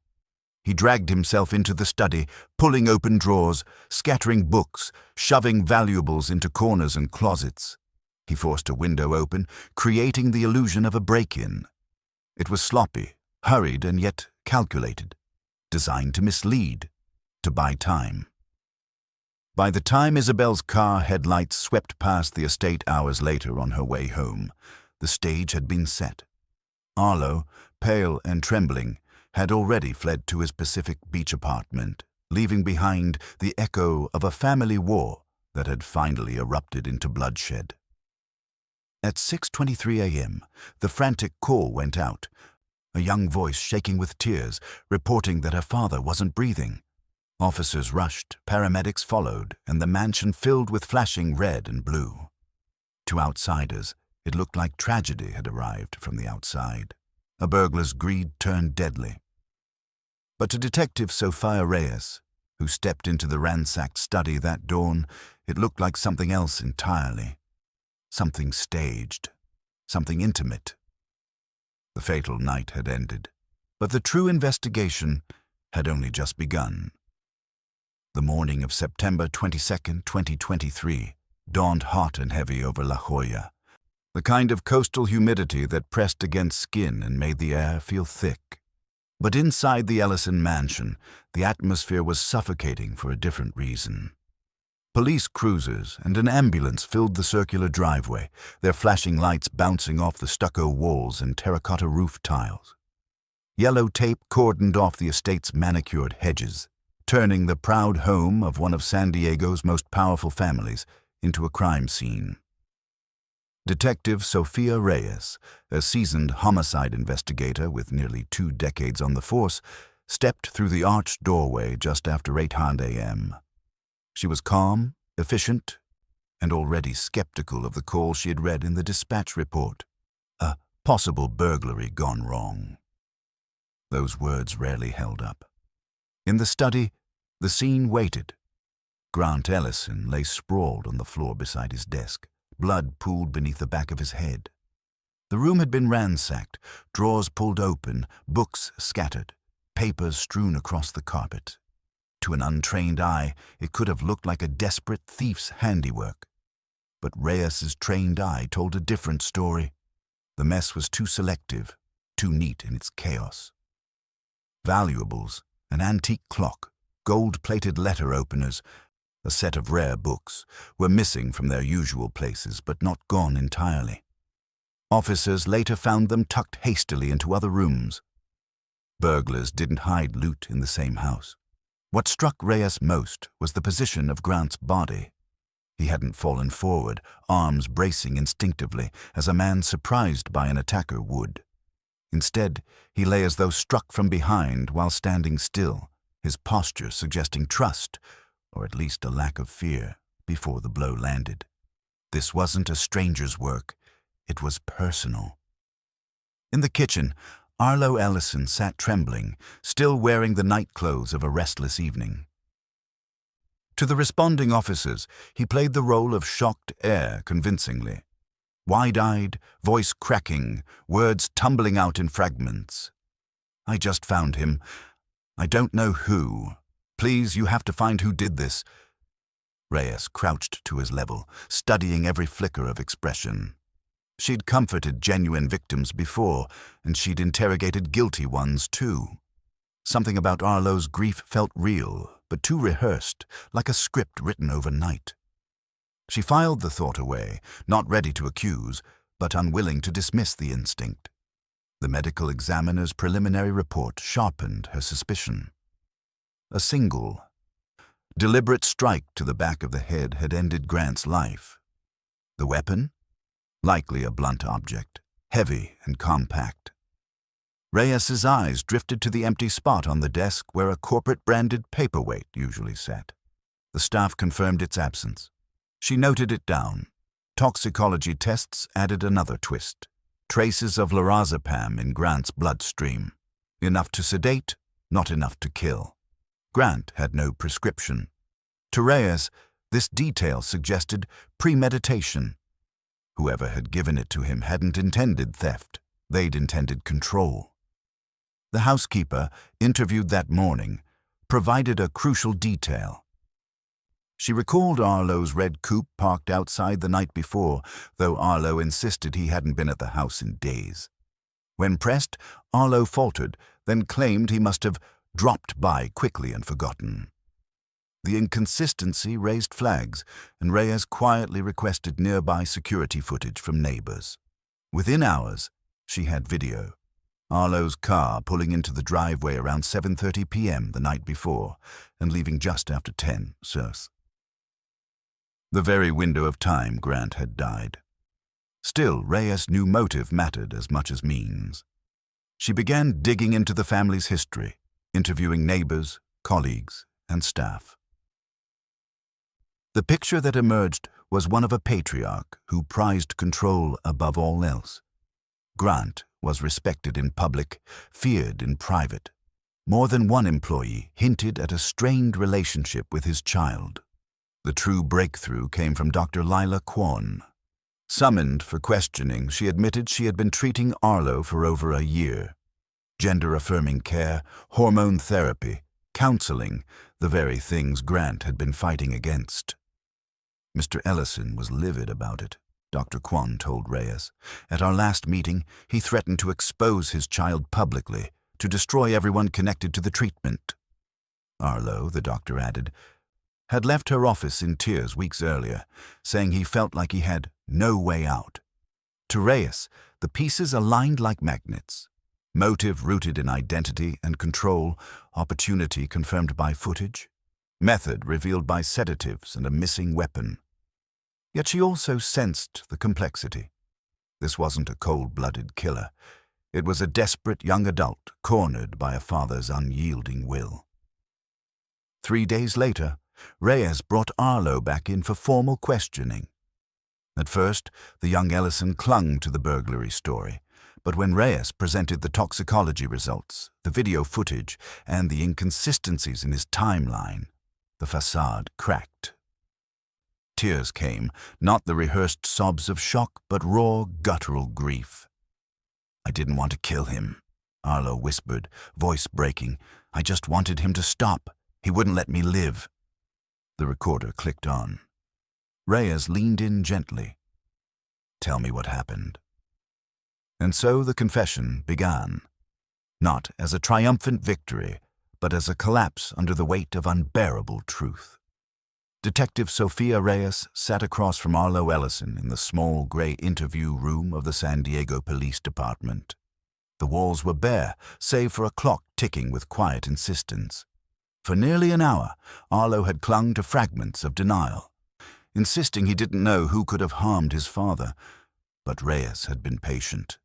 He dragged himself into the study, pulling open drawers, scattering books, shoving valuables into corners and closets. He forced a window open, creating the illusion of a break-in. It was sloppy, hurried, and yet calculated, designed to mislead, to buy time. By the time Isabel's car headlights swept past the estate hours later on her way home, the stage had been set. Arlo, pale and trembling, had already fled to his Pacific Beach apartment, leaving behind the echo of a family war that had finally erupted into bloodshed. At 6:23 a.m., the frantic call went out, a young voice shaking with tears, reporting that her father wasn't breathing. Officers rushed, paramedics followed, and the mansion filled with flashing red and blue. To outsiders, it looked like tragedy had arrived from the outside. A burglar's greed turned deadly. But to Detective Sophia Reyes, who stepped into the ransacked study that dawn, it looked like something else entirely. Something staged, something intimate. The fatal night had ended, but the true investigation had only just begun. The morning of September 22nd, 2023, dawned hot and heavy over La Jolla, the kind of coastal humidity that pressed against skin and made the air feel thick. But inside the Ellison mansion, the atmosphere was suffocating for a different reason. Police cruisers and an ambulance filled the circular driveway, their flashing lights bouncing off the stucco walls and terracotta roof tiles. Yellow tape cordoned off the estate's manicured hedges, turning the proud home of one of San Diego's most powerful families into a crime scene. Detective Sofia Reyes, a seasoned homicide investigator with nearly 2 decades on the force, stepped through the arched doorway just after 8 a.m. She was calm, efficient, and already skeptical of the call she had read in the dispatch report. A possible burglary gone wrong. Those words rarely held up. In the study, the scene waited. Grant Ellison lay sprawled on the floor beside his desk, blood pooled beneath the back of his head. The room had been ransacked, drawers pulled open, books scattered, papers strewn across the carpet. To an untrained eye, it could have looked like a desperate thief's handiwork. But Reyes's trained eye told a different story. The mess was too selective, too neat in its chaos. Valuables, an antique clock, gold-plated letter openers, a set of rare books, were missing from their usual places but not gone entirely. Officers later found them tucked hastily into other rooms. Burglars didn't hide loot in the same house. What struck Reyes most was the position of Grant's body. He hadn't fallen forward, arms bracing instinctively, as a man surprised by an attacker would. Instead, he lay as though struck from behind while standing still, his posture suggesting trust, or at least a lack of fear, before the blow landed. This wasn't a stranger's work. It was personal. In the kitchen, Arlo Ellison sat trembling, still wearing the nightclothes of a restless evening. To the responding officers, he played the role of shocked heir convincingly. Wide-eyed, voice cracking, words tumbling out in fragments. "I just found him. I don't know who. Please, you have to find who did this." Reyes crouched to his level, studying every flicker of expression. She'd comforted genuine victims before, and she'd interrogated guilty ones too. Something about Arlo's grief felt real, but too rehearsed, like a script written overnight. She filed the thought away, not ready to accuse, but unwilling to dismiss the instinct. The medical examiner's preliminary report sharpened her suspicion. A single, deliberate strike to the back of the head had ended Grant's life. The weapon? Likely a blunt object, heavy and compact. Reyes's eyes drifted to the empty spot on the desk where a corporate-branded paperweight usually sat. The staff confirmed its absence. She noted it down. Toxicology tests added another twist. Traces of lorazepam in Grant's bloodstream. Enough to sedate, not enough to kill. Grant had no prescription. To Reyes, this detail suggested premeditation. Whoever had given it to him hadn't intended theft. They'd intended control. The housekeeper, interviewed that morning, provided a crucial detail. She recalled Arlo's red coupe parked outside the night before, though Arlo insisted he hadn't been at the house in days. When pressed, Arlo faltered, then claimed he must have dropped by quickly and forgotten. The inconsistency raised flags, and Reyes quietly requested nearby security footage from neighbors. Within hours, she had video. Arlo's car pulling into the driveway around 7:30 p.m. the night before, and leaving just after 10 South. The very window of time Grant had died. Still, Reyes knew motive mattered as much as means. She began digging into the family's history, interviewing neighbors, colleagues, and staff. The picture that emerged was one of a patriarch who prized control above all else. Grant was respected in public, feared in private. More than one employee hinted at a strained relationship with his child. The true breakthrough came from Dr. Lila Kwon. Summoned for questioning, she admitted she had been treating Arlo for over a year. Gender-affirming care, hormone therapy, counseling, the very things Grant had been fighting against. Mr. Ellison was livid about it, Dr. Kwan told Reyes. At our last meeting, he threatened to expose his child publicly, to destroy everyone connected to the treatment. Arlo, the doctor added, had left her office in tears weeks earlier, saying he felt like he had no way out. To Reyes, the pieces aligned like magnets. Motive rooted in identity and control, opportunity confirmed by footage, method revealed by sedatives and a missing weapon. Yet she also sensed the complexity. This wasn't a cold-blooded killer. It was a desperate young adult cornered by a father's unyielding will. 3 days later, Reyes brought Arlo back in for formal questioning. At first, the young Ellison clung to the burglary story, but when Reyes presented the toxicology results, the video footage, and the inconsistencies in his timeline, the facade cracked. Tears came, not the rehearsed sobs of shock, but raw, guttural grief. "I didn't want to kill him," Arlo whispered, voice breaking. "I just wanted him to stop. He wouldn't let me live." The recorder clicked on. Reyes leaned in gently. "Tell me what happened." And so the confession began, not as a triumphant victory, but as a collapse under the weight of unbearable truth. Detective Sophia Reyes sat across from Arlo Ellison in the small gray interview room of the San Diego Police Department. The walls were bare, save for a clock ticking with quiet insistence. For nearly an hour, Arlo had clung to fragments of denial, insisting he didn't know who could have harmed his father, but Reyes had been patient.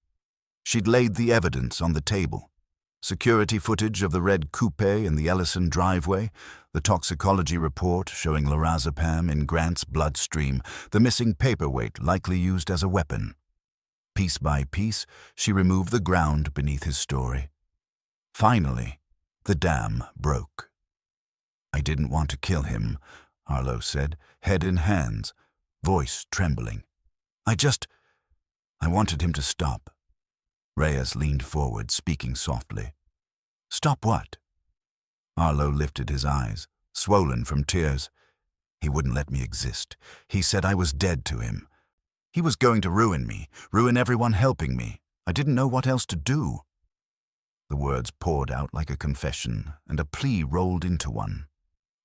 She'd laid the evidence on the table. Security footage of the red coupe in the Ellison driveway, the toxicology report showing lorazepam in Grant's bloodstream, the missing paperweight likely used as a weapon. Piece by piece, she removed the ground beneath his story. Finally, the dam broke. "I didn't want to kill him," Arlo said, head in hands, voice trembling. I wanted him to stop." Reyes leaned forward, speaking softly. "Stop what?" Arlo lifted his eyes, swollen from tears. "He wouldn't let me exist. He said I was dead to him. He was going to ruin me, ruin everyone helping me. I didn't know what else to do." The words poured out like a confession, and a plea rolled into one.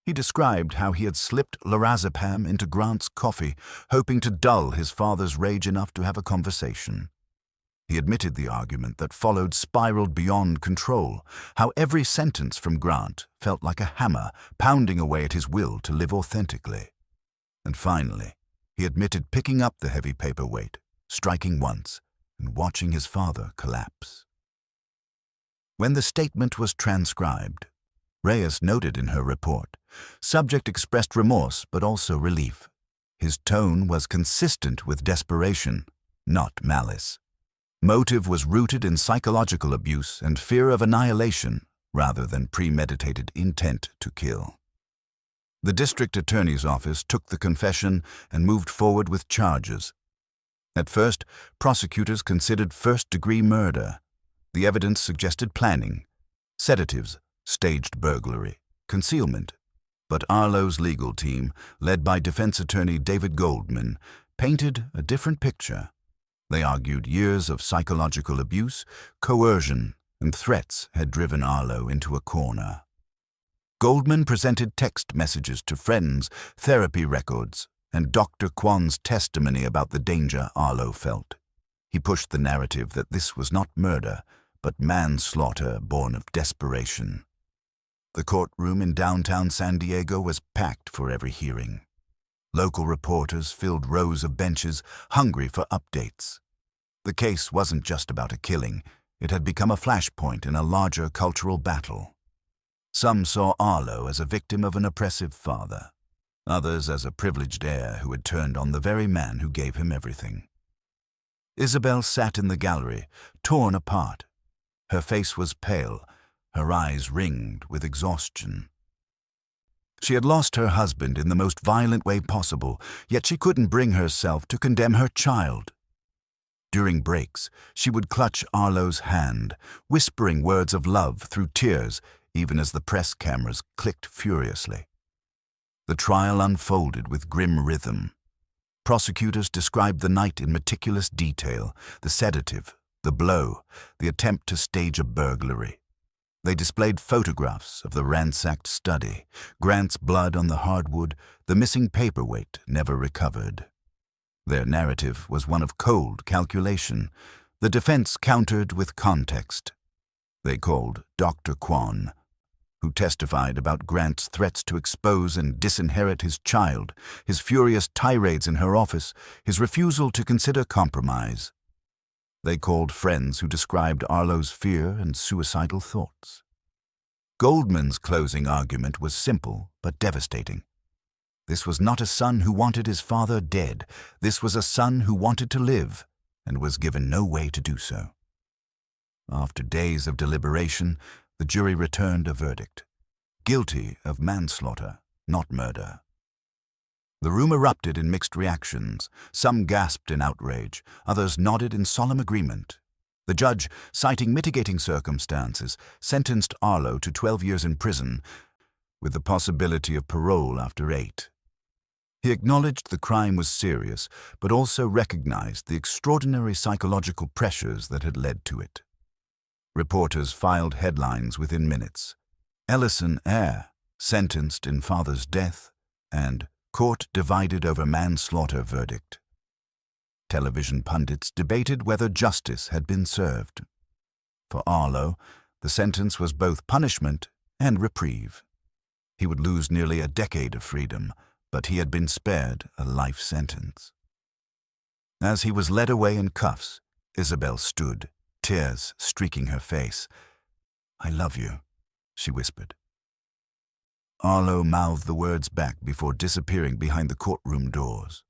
He described how he had slipped lorazepam into Grant's coffee, hoping to dull his father's rage enough to have a conversation. He admitted the argument that followed spiraled beyond control, how every sentence from Grant felt like a hammer pounding away at his will to live authentically. And finally, he admitted picking up the heavy paperweight, striking once, and watching his father collapse. When the statement was transcribed, Reyes noted in her report, subject expressed remorse but also relief. His tone was consistent with desperation, not malice. Motive was rooted in psychological abuse and fear of annihilation rather than premeditated intent to kill. The district attorney's office took the confession and moved forward with charges. At first, prosecutors considered first-degree murder. The evidence suggested planning, sedatives, staged burglary, concealment. But Arlo's legal team, led by defense attorney David Goldman, painted a different picture. They argued years of psychological abuse, coercion, and threats had driven Arlo into a corner. Goldman presented text messages to friends, therapy records, and Dr. Kwan's testimony about the danger Arlo felt. He pushed the narrative that this was not murder, but manslaughter born of desperation. The courtroom in downtown San Diego was packed for every hearing. Local reporters filled rows of benches, hungry for updates. The case wasn't just about a killing. It had become a flashpoint in a larger cultural battle. Some saw Arlo as a victim of an oppressive father. Others as a privileged heir who had turned on the very man who gave him everything. Isabel sat in the gallery, torn apart. Her face was pale, her eyes ringed with exhaustion. She had lost her husband in the most violent way possible, yet she couldn't bring herself to condemn her child. During breaks, she would clutch Arlo's hand, whispering words of love through tears, even as the press cameras clicked furiously. The trial unfolded with grim rhythm. Prosecutors described the night in meticulous detail, the sedative, the blow, the attempt to stage a burglary. They displayed photographs of the ransacked study, Grant's blood on the hardwood, the missing paperweight never recovered. Their narrative was one of cold calculation. The defense countered with context. They called Dr. Kwan, who testified about Grant's threats to expose and disinherit his child, his furious tirades in her office, his refusal to consider compromise. They called friends who described Arlo's fear and suicidal thoughts. Goldman's closing argument was simple but devastating. This was not a son who wanted his father dead. This was a son who wanted to live and was given no way to do so. After days of deliberation, the jury returned a verdict: guilty of manslaughter, not murder. The room erupted in mixed reactions. Some gasped in outrage, others nodded in solemn agreement. The judge, citing mitigating circumstances, sentenced Arlo to 12 years in prison, with the possibility of parole after 8. He acknowledged the crime was serious, but also recognized the extraordinary psychological pressures that had led to it. Reporters filed headlines within minutes: Ellison heir, sentenced in father's death, and court divided over manslaughter verdict. Television pundits debated whether justice had been served. For Arlo, the sentence was both punishment and reprieve. He would lose nearly a decade of freedom, but he had been spared a life sentence. As he was led away in cuffs, Isabel stood, tears streaking her face. "I love you," she whispered. Arlo mouthed the words back before disappearing behind the courtroom doors.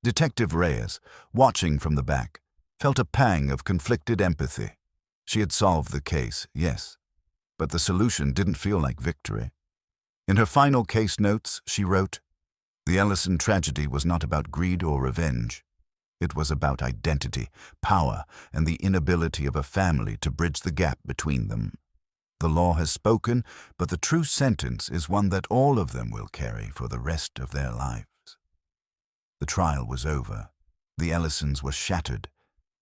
Detective Reyes, watching from the back, felt a pang of conflicted empathy. She had solved the case, yes, but the solution didn't feel like victory. In her final case notes, she wrote, "The Ellison tragedy was not about greed or revenge. It was about identity, power, and the inability of a family to bridge the gap between them. The law has spoken, but the true sentence is one that all of them will carry for the rest of their lives." The trial was over. The Ellisons were shattered,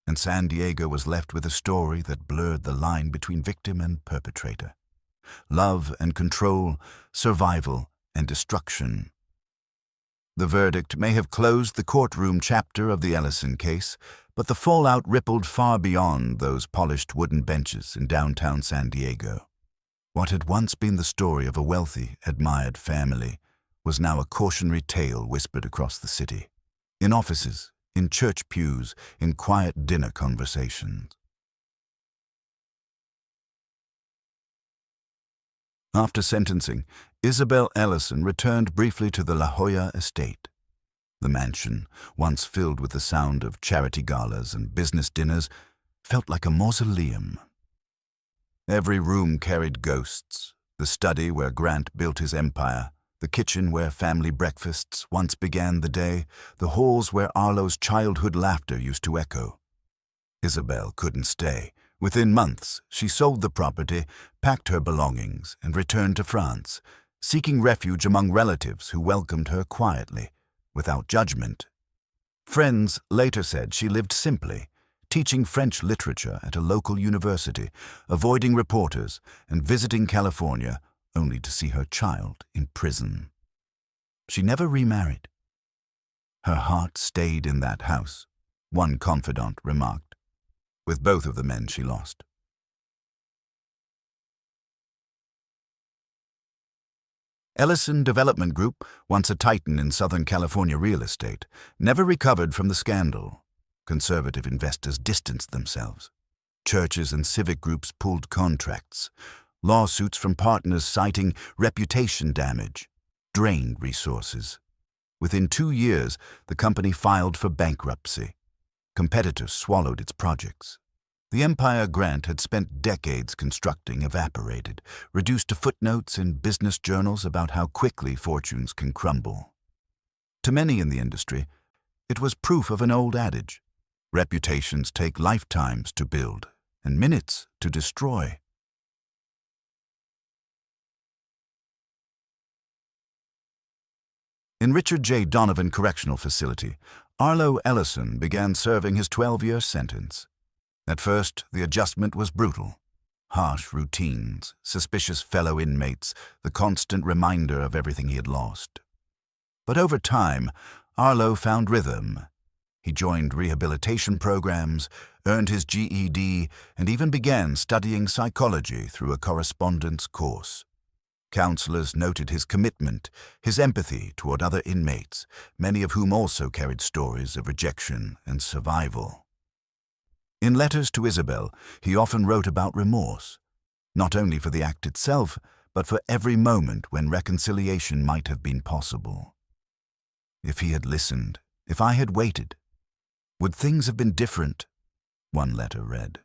and San Diego was left with a story that blurred the line between victim and perpetrator. Love and control, survival and destruction. The verdict may have closed the courtroom chapter of the Ellison case, but the fallout rippled far beyond those polished wooden benches in downtown San Diego. What had once been the story of a wealthy, admired family was now a cautionary tale whispered across the city, in offices, in church pews, in quiet dinner conversations. After sentencing, Isabel Ellison returned briefly to the La Jolla estate. The mansion, once filled with the sound of charity galas and business dinners, felt like a mausoleum. Every room carried ghosts: the study where Grant built his empire, the kitchen where family breakfasts once began the day, the halls where Arlo's childhood laughter used to echo. Isabel couldn't stay. Within months, she sold the property, packed her belongings, and returned to France, seeking refuge among relatives who welcomed her quietly, without judgment. Friends later said she lived simply, teaching French literature at a local university, avoiding reporters, and visiting California only to see her child in prison. She never remarried. Her heart stayed in that house, one confidant remarked, with both of the men she lost. Ellison Development Group, once a titan in Southern California real estate, never recovered from the scandal. Conservative investors distanced themselves. Churches and civic groups pulled contracts. Lawsuits from partners citing reputation damage drained resources. Within 2 years, the company filed for bankruptcy. Competitors swallowed its projects. The empire Grant had spent decades constructing evaporated, reduced to footnotes in business journals about how quickly fortunes can crumble. To many in the industry, it was proof of an old adage: reputations take lifetimes to build and minutes to destroy. In Richard J. Donovan Correctional Facility, Arlo Ellison began serving his 12-year sentence. At first, the adjustment was brutal. Harsh routines, suspicious fellow inmates, the constant reminder of everything he had lost. But over time, Arlo found rhythm. He joined rehabilitation programs, earned his GED, and even began studying psychology through a correspondence course. Counselors noted his commitment, his empathy toward other inmates, many of whom also carried stories of rejection and survival. In letters to Isabel, he often wrote about remorse, not only for the act itself, but for every moment when reconciliation might have been possible. If he had listened, if I had waited, would things have been different? One letter read.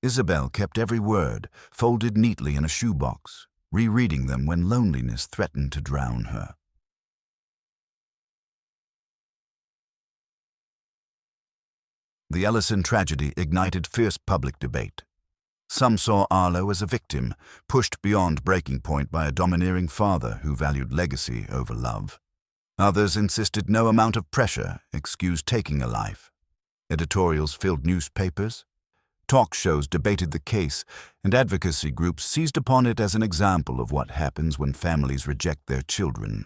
Isabel kept every word, folded neatly in a shoebox, rereading them when loneliness threatened to drown her. The Ellison tragedy ignited fierce public debate. Some saw Arlo as a victim, pushed beyond breaking point by a domineering father who valued legacy over love. Others insisted no amount of pressure excused taking a life. Editorials filled newspapers. Talk shows debated the case, and advocacy groups seized upon it as an example of what happens when families reject their children.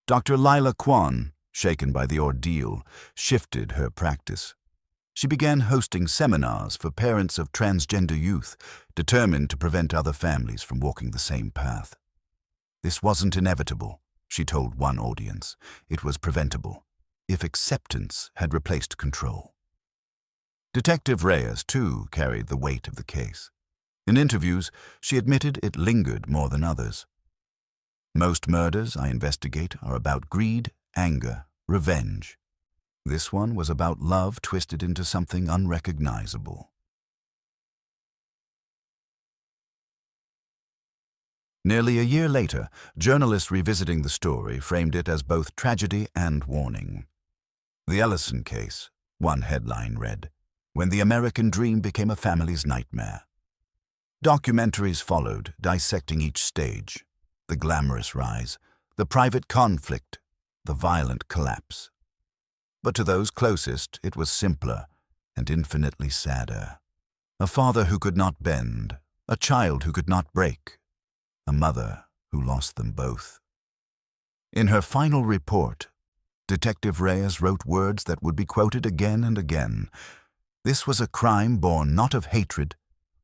Dr. Lila Kwan, shaken by the ordeal, shifted her practice. She began hosting seminars for parents of transgender youth, determined to prevent other families from walking the same path. This wasn't inevitable, she told one audience. It was preventable, if acceptance had replaced control. Detective Reyes, too, carried the weight of the case. In interviews, she admitted it lingered more than others. Most murders I investigate are about greed, anger, revenge. This one was about love twisted into something unrecognizable. Nearly a year later, journalists revisiting the story framed it as both tragedy and warning. The Ellison case, one headline read, "When the American dream became a family's nightmare." Documentaries followed, dissecting each stage: the glamorous rise, the private conflict, the violent collapse. But to those closest, it was simpler and infinitely sadder. A father who could not bend, a child who could not break, a mother who lost them both. In her final report, Detective Reyes wrote words that would be quoted again and again. This was a crime born not of hatred,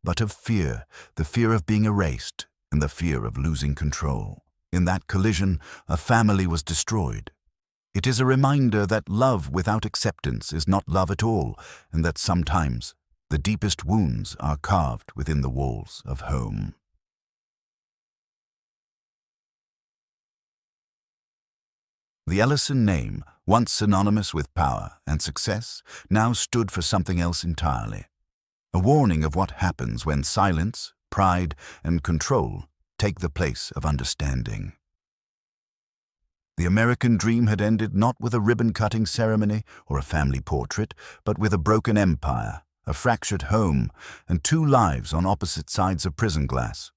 but of fear, the fear of being erased and the fear of losing control. In that collision, a family was destroyed. It is a reminder that love without acceptance is not love at all, and that sometimes the deepest wounds are carved within the walls of home. The Ellison name, once synonymous with power and success, now stood for something else entirely. A warning of what happens when silence, pride, and control take the place of understanding. The American dream had ended not with a ribbon-cutting ceremony or a family portrait, but with a broken empire, a fractured home, and two lives on opposite sides of prison glass.